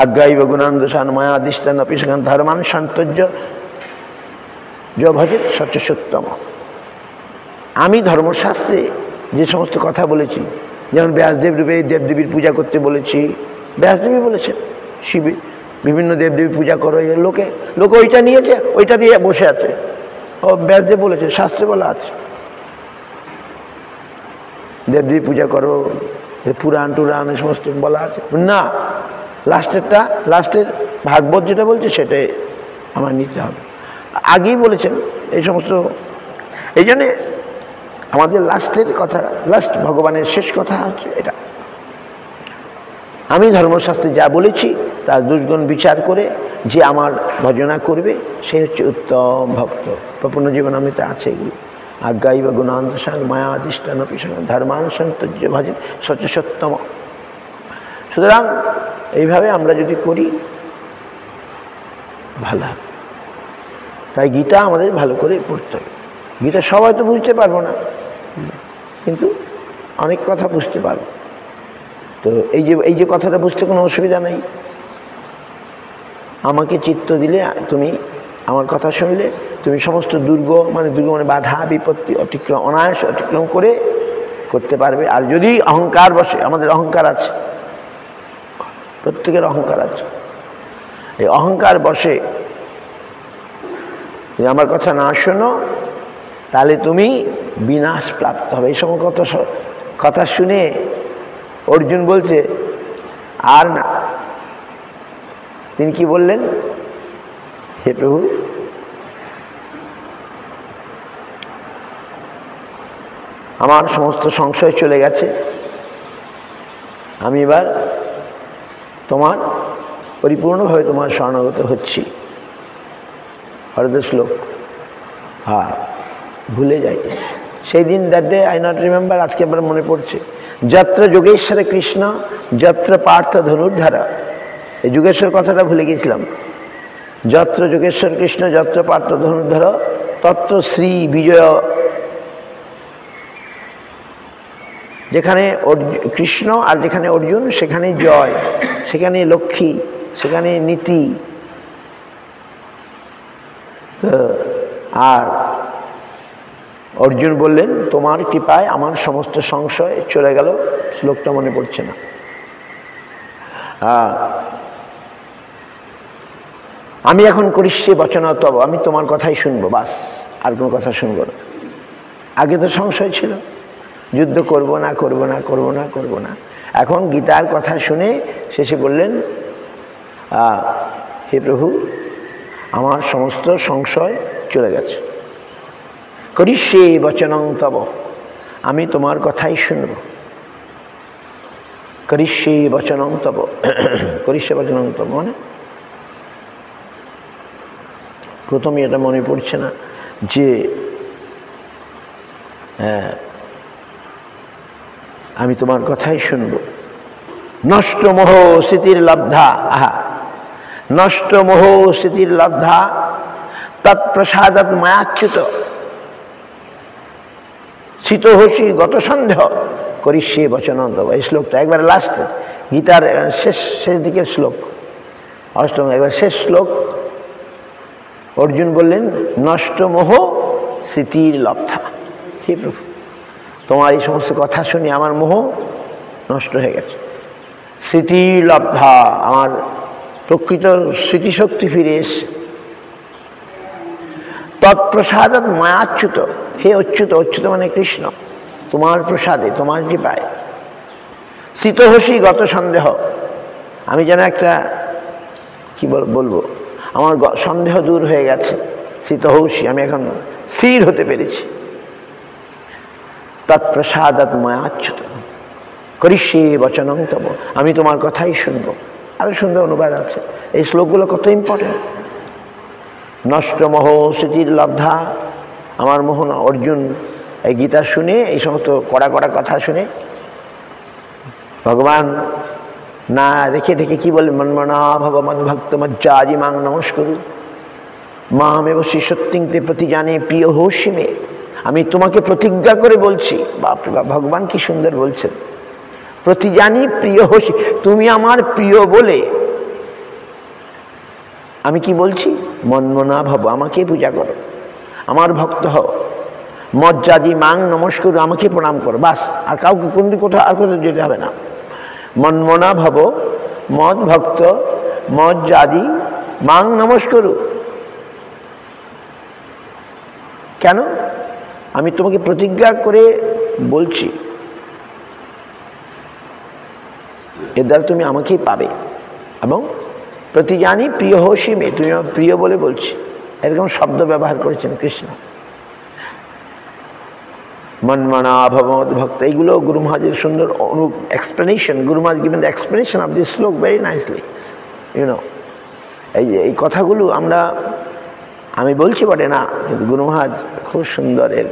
আজ্ঞাই বা গুণান্দোষান মায়া দৃষ্টান অপিসান ধর্মান সন্তর্য য ভজেত সচ্চ সত্যম। আমি ধর্মশাস্ত্রে যে সমস্ত কথা বলেছি, যেমন ব্যাসদেব রূপে দেবদেবীর পূজা করতে বলেছি, ব্যাসদেবী বলেছেন শিবে বিভিন্ন দেবদেবী পূজা করো, লোকে ওইটা নিয়েছে, ওইটা দিয়ে বসে আছে, ও ব্যাসদেব বলেছে, শাস্ত্রে বলা আছে দেবদেবী পূজা করো, পুরাণ টুরাণ এই সমস্ত বলা আছে না, লাস্টের ভাগবত যেটা বলছে সেটাই আমার নিতে হবে। আগেই বলেছেন এই সমস্ত, এই জন্যে আমাদের লাস্টের কথা, লাস্ট ভগবানের শেষ কথা হচ্ছে এটা, আমি ধর্মশাস্ত্রে যা বলেছি তার দুর্গুণ বিচার করে যে আমার ভজনা করবে সে হচ্ছে উত্তম ভক্ত। প্রপন্ন জীবনামৃতে আছে এগুলো, আজ্ঞাই বা গুণান্তসান মায়া অধিষ্ঠান ধর্মান সন্তর্য ভজেত সচ্চ সত্যম। সুতরাং এইভাবে আমরা যদি করি ভালো, তাই গীতা আমাদের ভালো করে পড়তে হবে। গীতা সবাই তো বুঝতে পারবো না, কিন্তু অনেক কথা বুঝতে পারবো। তো এই যে কথাটা বুঝতে কোনো অসুবিধা নেই, আমাকে চিত্ত দিলে, তুমি আমার কথা শুনলে তুমি সমস্ত দুর্গ মানে বাধা বিপত্তি অতিক্রম, অনায়াস অতিক্রম করে করতে পারবে। আর যদি অহংকার বসে, আমাদের অহংকার আছে, প্রত্যেকের অহংকার আছে, এই অহংকার বসে যদি আমার কথা না শোনো তাহলে তুমি বিনাশ প্রাপ্ত হবে। এই সময় কথা শুনে অর্জুন বলছে আর না, তিনি কি বললেন, হে প্রভু আমার সমস্ত সংশয় চলে গেছে, আমি এবার তোমার পরিপূর্ণভাবে তোমার শরণাগত হচ্ছি। হরদের শ্লোক, হ্যাঁ ভুলে যাই সেই দিন, that day I not remember, আজকে আবার মনে পড়ছে। যত্র যোগেশ্বর কৃষ্ণ যত্র পার্থ ধনুর্ধারা, এই যোগেশ্বর কথাটা ভুলে গেছিলাম। যত্র যোগেশ্বর কৃষ্ণ যত্র পার্থ ধনুর্ধর তত্র শ্রী বিজয়, যেখানে কৃষ্ণ আর যেখানে অর্জুন সেখানে জয়, সেখানে লক্ষ্মী, সেখানে নীতি। আর অর্জুন বললেন তোমার কৃপায় আমার সমস্ত সংশয় চলে গেল, শ্লোকটা মনে পড়ছে না। আমি এখন করিষ্যে বচন তব, আমি তোমার কথাই শুনবো, বাস আর কোনো কথা শুনবো না। আগে তো সংশয় ছিল, যুদ্ধ করব না করব না করব না করব না, এখন গীতার কথা শুনে শেষে বললেন হে প্রভু আমার সমস্ত সংশয় চলে গেছে, করিষ্যে বচনং তব, আমি তোমার কথাই শুনব। করিষ্যে বচনং তব। করিষ্যে বচনং তব মানে প্রথমে এটা মনে পড়ছে না যে আমি তোমার কথাই শুনব। নষ্ট মোহ স্মৃতির লব্ধা, আহা, নষ্ট মোহ স্মৃতির লব্ধা তৎপ্রসাদাৎ মায়াচ্যুত শীতহসি গত সন্দেহ করিষ্যে বচনং তব। এই শ্লোকটা একবার লাস্ট গীতার শেষ দিকের শ্লোক, অষ্টম একবার শেষ শ্লোক। অর্জুন বললেন নষ্ট মোহ স্মৃতির লব্ধা। হে প্রভু, তোমার এই সমস্ত কথা শুনে আমার মোহ নষ্ট হয়ে গেছে। স্মৃতির লব্ধা, আমার প্রকৃত স্মৃতিশক্তি ফিরে এসছে। তৎপ্রসাদাৎ মায়াচ্যুত, হে অচ্যুত, অচ্যুত মানে কৃষ্ণ, তোমার প্রসাদে, তোমার কৃপায়। শীতহসি গত সন্দেহ, আমি যেন একটা কি বলবো, আমার সন্দেহ দূর হয়ে গেছে। শীতহসি, আমি এখন স্থির হতে পেরেছি। তৎপ্রসাদাৎ মায়াচ্যুত করিষ্যে বচনং তব, আমি তোমার কথাই শুনব। আরো সুন্দর অনুবাদ আছে। এই শ্লোকগুলো কত ইম্পর্টেন্ট। নষ্ট মোহ স্মৃতির লব্ধা, আমার মোহন। অর্জুন এই গীতা শুনে, এই সমস্ত কড়া কড়া কথা শুনে ভগবান না রেখে ঢেকে কি বলে, মন্মনা ভব মদ্ভক্ত মজ্জাজি মাং নমস্করু মামেব শিষ্যত্তিং তে প্রতিজানে প্রিয় হোসি মে। আমি তোমাকে প্রতিজ্ঞা করে বলছি, বাপরে বাপ, ভগবান কি সুন্দর বলছেন, প্রতিজানি প্রিয় হোসি, তুমি আমার প্রিয় বলে আমি কি বলছি, মন্মনা ভব, আমাকে পূজা করো, আমার ভক্ত হও, মজ্জাজি মাং নমস্কর, আমাকে প্রণাম করো, বাস। আর কাউকে কোথাও আর কোথাও যেতে হবে না। মন্মনা ভব, মদ ভক্ত, মজ্জাজি মাং নমস্করু। কেন? আমি তোমাকে প্রতিজ্ঞা করে বলছি, এর দ্বারা তুমি আমাকেই পাবে। এবং প্রতিজানি প্রিয় হোসি মে, তুমি আমার প্রিয় বলে বলছি, এরকম শব্দ ব্যবহার করেছেন কৃষ্ণ। মন্মনা ভবমদ ভক্ত, এইগুলো গুরু মহারাজের সুন্দর explanation. Guru Maharaj given the explanation of this shloka very nicely, you know. এই কথাগুলো আমি বলছি বটে না, কিন্তু গুরু মহারাজ খুব সুন্দর এর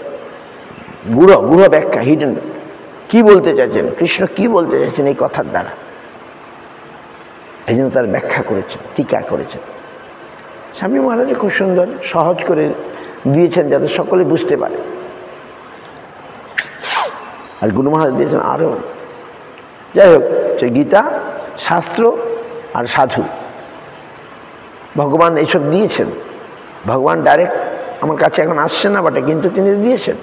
গূঢ় ব্যাখ্যা, হিডেন, কি বলতে চাইছেন কৃষ্ণ, কি বলতে চাইছেন এই কথার দ্বারা, এই জন্য তার ব্যাখ্যা করেছেন, টিকা করেছেন। স্বামী মহারাজ খুব সুন্দর সহজ করে দিয়েছেন যাতে সকলে বুঝতে পারে। আর গুরু মহারাজ দিয়েছেন আরও। যাই হোক, সে গীতা, শাস্ত্র আর সাধু, ভগবান এইসব দিয়েছেন। ভগবান ডাইরেক্ট আমার কাছে এখন আসছে না বটে, কিন্তু তিনি দিয়েছেন।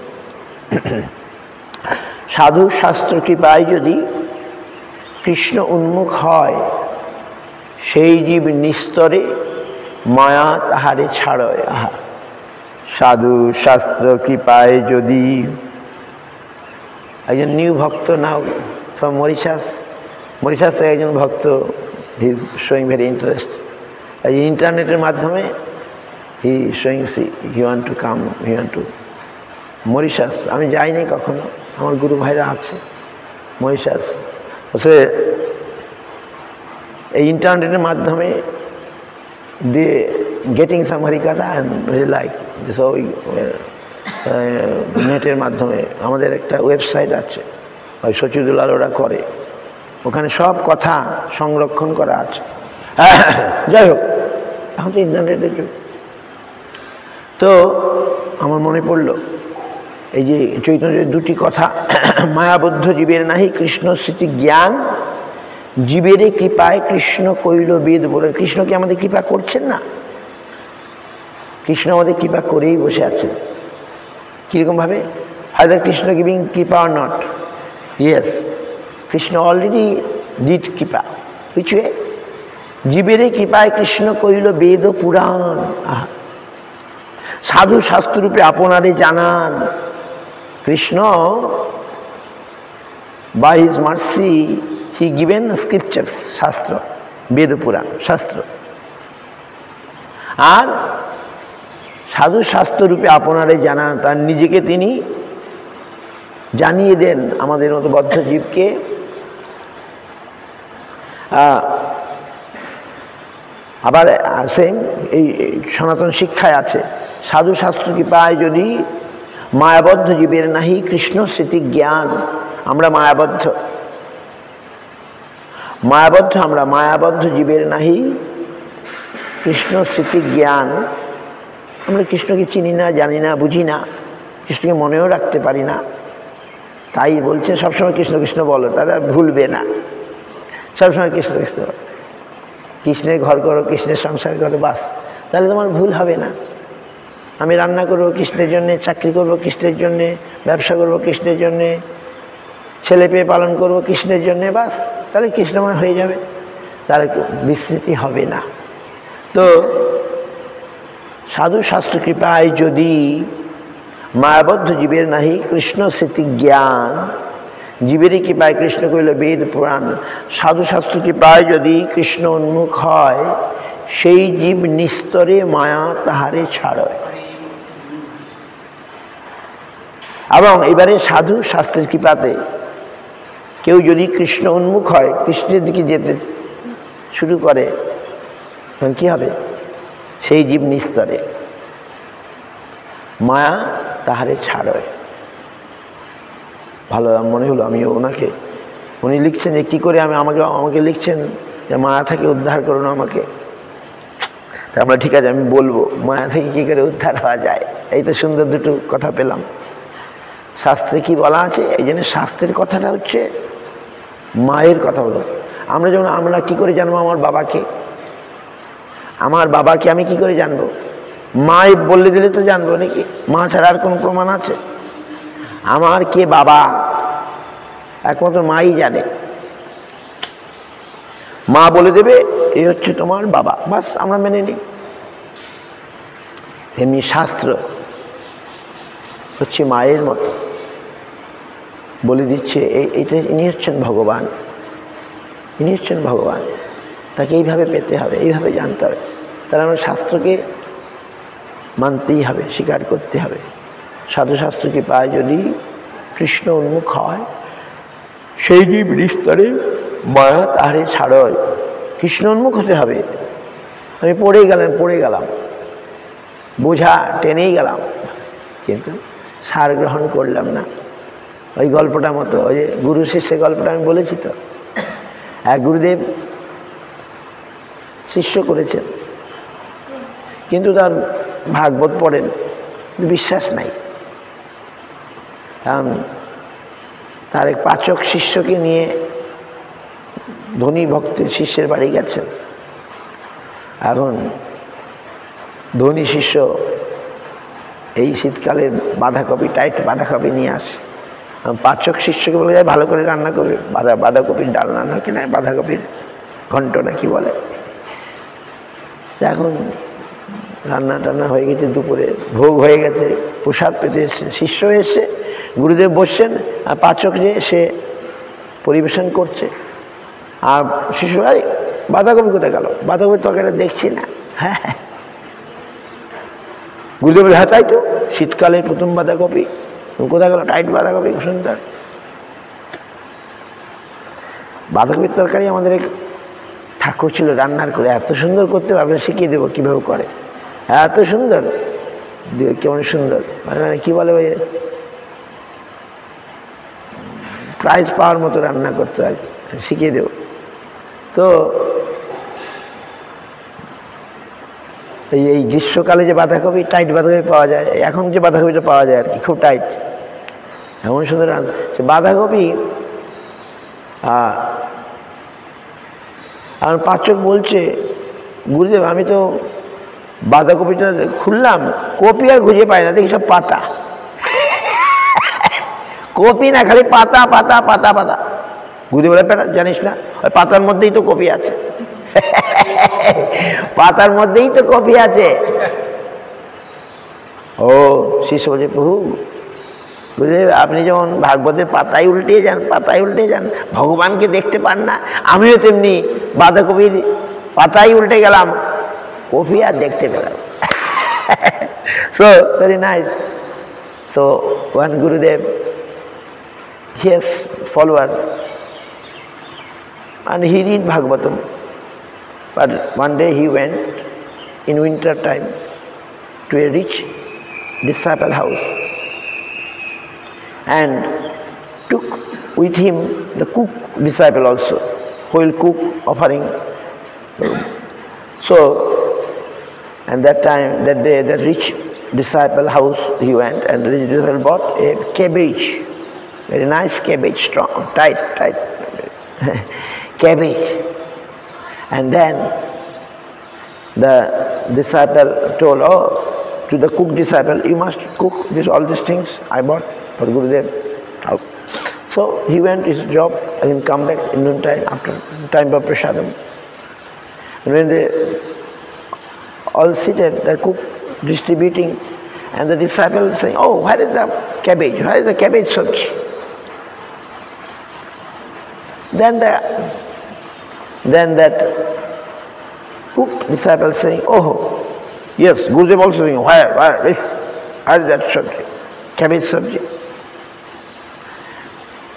সাধু শাস্ত্র কৃপায় যদি কৃষ্ণ উন্মুখ হয়, সেই জীব নিস্তরে মায়া তাহারে ছাড়য়। আহা, সাধু শাস্ত্র কৃপায় যদি, একজন নিউ ভক্ত নাও ফ্রম মরিশাস থেকে একজন ভক্ত, he is showing very interest. এই ইন্টারনেটের মাধ্যমে he showing, he want to come, he want to Mauritius. আমি যাইনি কখনো, আমার গুরু ভাইরা আছে মরিশাস। সে এই ইন্টারনেটের মাধ্যমে দিয়ে গেটিং সাম হরিকথা অ্যান্ড রিয়েলি লাইক দিস। ওই নেটের মাধ্যমে আমাদের একটা ওয়েবসাইট আছে, ওই সচিদুলাল ওরা করে, ওখানে সব কথা সংরক্ষণ করা আছে। যাই হোক, এখন তো ইন্টারনেটের যুগ। তো আমার মনে পড়ল এই যে চৈতন্যের দুটি কথা, মায়াবদ্ধ জীবের নাহি কৃষ্ণ স্মৃতি জ্ঞান, জীবেরে কৃপায় কৃষ্ণ কইল বেদ বলে। কৃষ্ণ কি আমাদের কৃপা করছেন না? কৃষ্ণ আমাদের কৃপা করেই বসে আছেন। কীরকমভাবে? হায়দার কৃষ্ণ গিভিং কৃপা or not? Yes, Krishna already did কৃপা। Which way? জীবেরে কৃপায় কৃষ্ণ কইল বেদ ও পুরাণ। আহা, সাধু শাস্ত্ররূপে আপনারে জানান। Krishna by his mercy he given scriptures, শাস্ত্র, বেদ পুরাণ শাস্ত্র। আর সাধু শাস্ত্র রূপে আপনারে জানান, তার নিজেকে তিনি জানিয়ে দেন আমাদের মতো বদ্ধ জীবকে আবার সেম এই সনাতন শিক্ষায় আছে, সাধু শাস্ত্র কৃপায় যদি মায়াবদ্ধ জীবের নাহি কৃষ্ণ স্মৃতি জ্ঞান। আমরা মায়াবদ্ধ, আমরা মায়াবদ্ধ জীবের নাহি কৃষ্ণ স্মৃতি জ্ঞান। আমরা কৃষ্ণকে চিনি না, জানি না, বুঝি না, কৃষ্ণকে মনেও রাখতে পারি না। তাই বলছে সবসময় কৃষ্ণ কৃষ্ণ বলো, তাদের আর ভুলবে না। সবসময় কৃষ্ণ কৃষ্ণ, কৃষ্ণের ঘর করো, কৃষ্ণের সংসার করো, বাস, তাহলে তোমার ভুল হবে না। আমি রান্না করবো কৃষ্ণের জন্যে, চাকরি করবো কৃষ্ণের জন্যে, ব্যবসা করবো কৃষ্ণের জন্যে, ছেলে পেয়ে পালন করবো কৃষ্ণের জন্যে, বাস, তাহলে কৃষ্ণময় হয়ে যাবে, তার বিস্মৃতি হবে না। তো সাধু শাস্ত্র কৃপায় যদি মায়াবদ্ধ জীবের নাহি কৃষ্ণ স্মৃতি জ্ঞান, জীবেরই কৃপায় কৃষ্ণ কইল বেদ পুরাণ। সাধু শাস্ত্র কৃপায় যদি কৃষ্ণ উন্মুখ হয়, সেই জীব নিস্তরে মায়া তাহারে ছাড়য়। এবং এবারে সাধু শাস্ত্রের কৃপাতে কেউ যদি কৃষ্ণ উন্মুখ হয়, কৃষ্ণের দিকে যেতে শুরু করে, তখন কী হবে? সেই জীব নিস্তরে মায়া তাহারে ছাড়য়। ভালো মনে হলো, আমি ওনাকে, উনি লিখছেন যে কী করে আমাকে লিখছেন যে মায়া থেকে উদ্ধার করুন আমাকে। তা আমরা ঠিক আছে, আমি বলবো মায়া থেকে কী করে উদ্ধার হওয়া যায়। এই তো সুন্দর দুটো কথা পেলাম। শাস্ত্রে কি বলা আছে? এই জন্য শাস্ত্রের কথাটা হচ্ছে মায়ের কথা হলো। আমরা কি করে জানবো আমার বাবাকে? আমার বাবাকে আমি কি করে জানবো? মাই বলে দিলে তো জানবো নাকি? মা ছাড়া আর কোনো প্রমাণ আছে? আমার কে বাবা একমাত্র মাই জানে। মা বলে দেবে এই হচ্ছে তোমার বাবা, বাস, আমরা মেনে নিই। তেমনি শাস্ত্র হচ্ছে মায়ের মতো, বলে দিচ্ছে এইটা ইনি হচ্ছেন ভগবান, ইনি হচ্ছেন ভগবান, তাকে এইভাবে পেতে হবে, এইভাবে জানতে হবে। তাহলে আমরা শাস্ত্রকে মানতেই হবে, স্বীকার করতে হবে। সাধু শাস্ত্র কৃপায় যদি কৃষ্ণ উন্মুখ হয়, সেই জীব নিস্তরে মায়া তাহারে ছাড়য়। কৃষ্ণ উন্মুখ হতে হবে। আমি পড়ে গেলাম, বোঝা টেনেই গেলাম, কিন্তু সার গ্রহণ করলাম না। ওই গল্পটার মতো, ওই যে গুরু শিষ্যের গল্পটা আমি বলেছি তো, এক গুরুদেব শিষ্য করেছেন, কিন্তু তার ভাগবত পড়েন, বিশ্বাস নাই। কারণ তার এক পাচক শিষ্যকে নিয়ে ধনী ভক্তের শিষ্যের বাড়ি গেছেন। এখন ধনী শিষ্য এই শীতকালের বাঁধাকপি, টাইট বাঁধাকপি নিয়ে আসে। পাচক শিষ্যকে বলে যায় ভালো করে রান্না করবে, বাঁধাকপির ডাল রান্না কিনা, বাঁধাকপির ঘন্ট নাকি বলে। এখন রান্না টান্না হয়ে গেছে, দুপুরে ভোগ হয়ে গেছে, প্রসাদ পেতে এসছে, শিষ্য এসে গুরুদেব বসছেন, আর পাচক যে সে পরিবেশন করছে। আর শিষ্য আরে বাঁধাকপি কোথায় গেল? বাঁধাকপির তরকারিটা দেখছি না। হ্যাঁ, গুরুদেব বলে হ্যাঁ তাই তো, শীতকালের প্রথম বাঁধাকপি কোথায় গেল? টাইট বাঁধাকপি, সুন্দর বাঁধাকপির তরকারি। আমাদের এক ঠাকুর ছিল, রান্নার করে এত সুন্দর করতে পারবে, শিখিয়ে দেবো কীভাবে করে। এত সুন্দর, কেমন সুন্দর, মানে কী বলে, ওই প্রাইজ পাওয়ার মতো রান্না করতে আর শিখিয়ে দেব। তো এই গ্রীষ্মকালে যে বাঁধাকপি, টাইট বাঁধাকপি পাওয়া যায়, এখন যে বাঁধাকপিটা পাওয়া যায় আর কি, খুব টাইট, এমন সুন্দর সে বাঁধাকপি। আর পাচক বলছে গুরুদেব আমি তো বাঁধাকপিটা খুললাম, কপি আর খুঁজে পাই না, দেখি সব পাতা। কপি না, খালি পাতা পাতা পাতা পাতা। গুরুদেব বলে জানিস না, ওই পাতার মধ্যেই তো কপি আছে। পাতার মধ্যেই তো কপি আছে। ও শিষ্য বলছে প্রভু, বুঝলেন আপনি যেমন ভাগবতের পাতায় উল্টে যান, ভগবানকে দেখতে পান না, আমিও তেমনি বাঁধাকপির পাতায় উল্টে গেলাম, কপি আর দেখতে পেলাম। So very nice. So one গুরুদেব, he has follower, and he read Bhagavatam. But one day he went in winter time to a rich disciple house and took with him the cook disciple also, who will cook offering. So, and that day, that rich disciple house he went, and the rich disciple bought a cabbage, very nice cabbage, strong, tight cabbage. And then the disciple told, to the cook disciple, you must cook all these things I bought for Gurudev. So he went his job and come back in noon time, after time of prasadam. And when they all seated, the cook distributing, and the disciple saying, where is the cabbage? Where is the cabbage sabji? Then that cook disciple saying, yes, Gurudev also saying, where is that sabji? Cabbage sabji.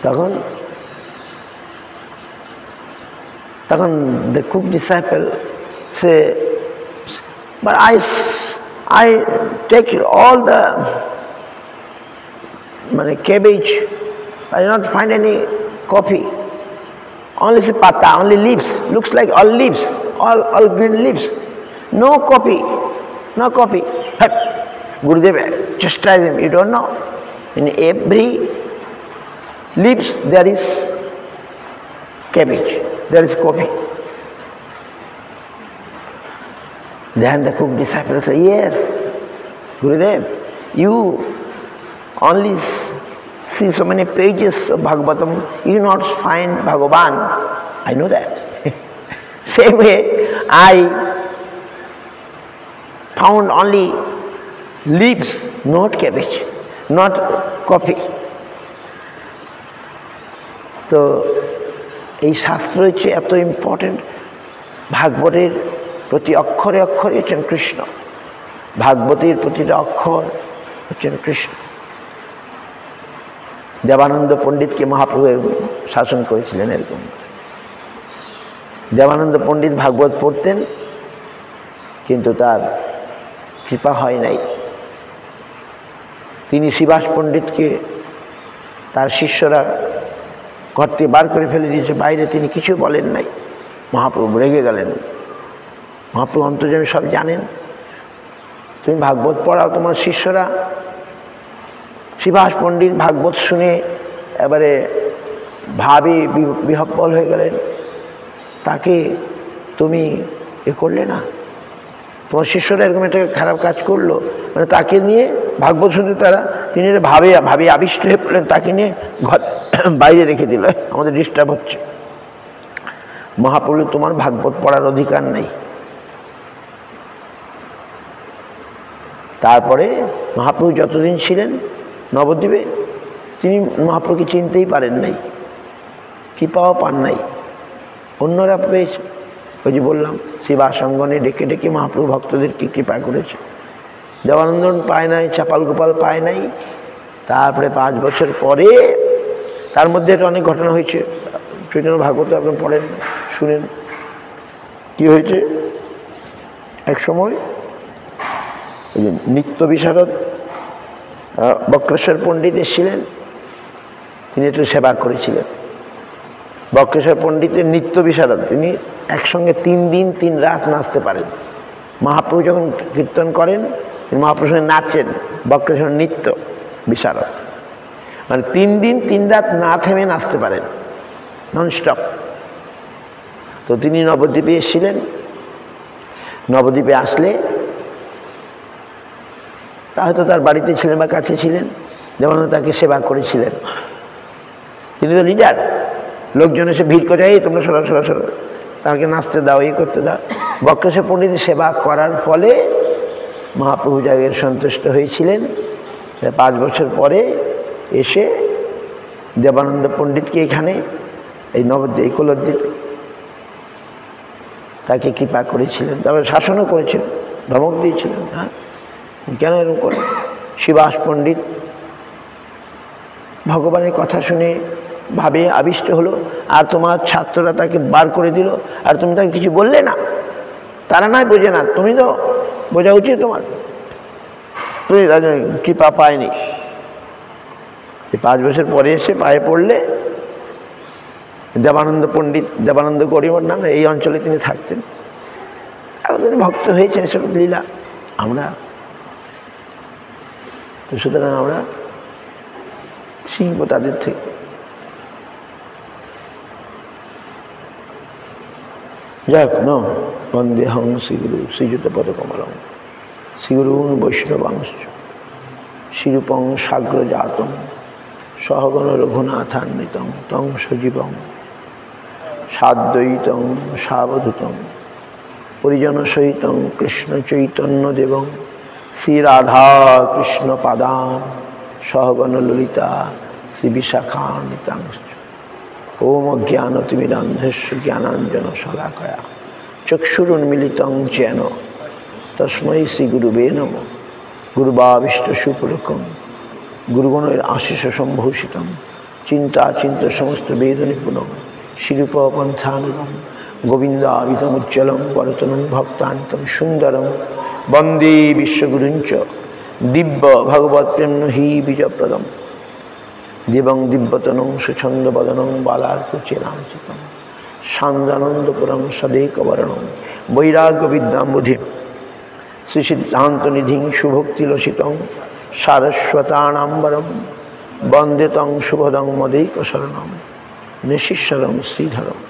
তখন the cook disciple say, but I take all the cabbage, I did not find any coffee. Only pata, only leaves. Looks like all leaves, all green leaves. No coffee. Gurudev chastised him. You don't know. In every leaves there is cabbage, there is coffee. Then the cook disciple said, yes, Gurudev, you only see so many pages of Bhagavatam, you do not find Bhagavan. I know that. Same way, I found only leaves, not cabbage, not coffee. তো এই শাস্ত্র হচ্ছে এত important, ভাগবতের প্রতি অক্ষরে অক্ষরে হচ্ছেন কৃষ্ণ, ভাগবতের প্রতিটা অক্ষর হচ্ছেন কৃষ্ণ। দেবানন্দ পণ্ডিতকে মহাপ্রভু শাসন করেছিলেন এরকম। দেবানন্দ পণ্ডিত ভাগবত পড়তেন, কিন্তু তার কৃপা হয় নাই। তিনি শ্রীবাস পণ্ডিতকে তার শিষ্যরা ঘর থেকে বার করে ফেলে দিয়েছে, বাইরে তিনি কিছু বলেন নাই। মহাপ্রভু রেগে গেলেন। মহাপ্রভু অন্তর্যামী সব জানেন, তুমি ভাগবত পড়াও, তোমার শিষ্যরা। শ্রীবাস পণ্ডিত ভাগবত শুনে এবারে ভাবে বিহ্বল হয়ে গেলেন, তাকে তুমি করলে না, তোমার শিষ্যরা এরকম একটা খারাপ কাজ করলো, তাকে নিয়ে ভাগবত শুনতে তিনি ভাবে আবিষ্ট হয়ে পড়লেন, তাকে নিয়ে ঘর বাইরে রেখে দিল, আমাদের ডিস্টার্ব হচ্ছে। মহাপ্রভু, তোমার ভাগবত পড়ার অধিকার নেই। তারপরে মহাপ্রভু যতদিন ছিলেন নবদ্বীপে, তিনি মহাপ্রভুকে চিনতেই পারেন নাই, কৃপাও পান নাই। অন্যরা পেয়েছে, ওই যে বললাম শিবাসঙ্গনে ডেকে ডেকে মহাপ্রভু ভক্তদেরকে কৃপা করেছে। দেবানন্দন পায় নাই, চাপাল গোপাল পায় নাই। তারপরে 5 বছর পরে, তার মধ্যে এটা অনেক ঘটনা হয়েছে, চৈতন্য ভাগবত আপনি পড়েন, শুনেন কি হয়েছে। এক সময় ওই যে নিত্য বিশারদ বক্রেশ্বর পণ্ডিত এসেছিলেন, তিনি একটু সেবা করেছিলেন। বক্রেশ্বর পণ্ডিতের নিত্য বিশারদ, তিনি একসঙ্গে 3 দিন 3 রাত নাচতে পারেন। মহাপ্রভু যখন কীর্তন করেন, তিনি মহাপ্রভুর সঙ্গে নাচেন। বক্রেশ্বর নিত্য বিশারদ, 3 দিন 3 রাত না থেমে নাচতে পারেন, ননস্টপ। তো তিনি নবদ্বীপে এসেছিলেন। নবদ্বীপে আসলে তা হয়তো তার বাড়িতে ছিলেন বা কাছে ছিলেন, যেমন তাকে সেবা করেছিলেন। তিনি তো লিডার, লোকজন এসে ভিড় করে, এই তোমরা সরা সরা সরা, তাকে নাচতে দাও, করতে দাও। বক্রেশ্বর পণ্ডিতের সেবা করার ফলে মহাপ্রভু জাগের সন্তুষ্ট হয়েছিলেন। 5 বছর পরে এসে দেবানন্দ পণ্ডিতকে এখানে এই নবদ্বীপ, এই কোলদ্বীপ, তাকে কৃপা করেছিলেন। তারপরে শাসনও করেছিলেন, ধমক দিয়েছিলেন, হ্যাঁ কেন এরকম করে। শিবাস পণ্ডিত ভগবানের কথা শুনে ভাবে আবিষ্ট হলো, আর তোমার ছাত্ররা তাকে বার করে দিল, আর তুমি তাকে কিছু বললে না। তারা নয় বোঝে না, তুমি তো বোঝা উচিত তোমার, তুমি কৃপা পায়নি। 5 বছর পরে এসে পায়ে পড়লে, দেবানন্দ পণ্ডিত, দেবানন্দ গরিবর নাম, এই অঞ্চলে তিনি থাকতেন, এখন তিনি ভক্ত হয়েছেন, এসব লীলা আমরা তো। সুতরাং আমরা শিখব তাদের থেকে। যাক ন বন্দেহং শ্রীগুরু শ্রীযুত পদকমলং শ্রীগুরুং বৈষ্ণবাংশ শিরূপং সাগ্রজাতং সহগণ রঘুনাথান্বিতং তং সজীবং সাদ্বৈতং সাবধূতং পরিজন সহিতং কৃষ্ণ চৈতন্য দেবং শ্রী রাধা কৃষ্ণ পাদান সহগণ ললিতা শ্রী বিশাখান্বিতাংশ। ওম অজ্ঞানতিমিরান্ধস্য জ্ঞানাঞ্জন শলাকয়া চক্ষুরুন্মিলিতং যেন তস্मै শ্রী গুরুবে নমঃ। গুরুভাবিষ্ট সুপুরকম গুরুগণের আশিষ সম্ভূষিতম চিন্তাচিন্ত সমস্ত বেদ নিপুণম শিরূপ পন্থানুগম গোবিন্দাবিতমুজ্জ্বলম বরতনং ভক্তান্তম সুন্দরম বন্দে বিশ্বগুরুঞ্চ দিব্য ভগবৎপ্রেম হি বীজপ্রদম দেবং দিব্যতনং সুছন্দবদনং বালার্কুচিরাঞ্চিতম সান্দ্রানন্দপুরং সদেকবরণং বৈরাগ্যবিদ্যাম্বুধিম শ্রীসিদ্ধান্তনিধিং সুভক্তিলসিতং সারস্বতানাম্বরম বন্দে তং শুভদং মदैकशरणं নিশিশ্বরং শ্রীধরম।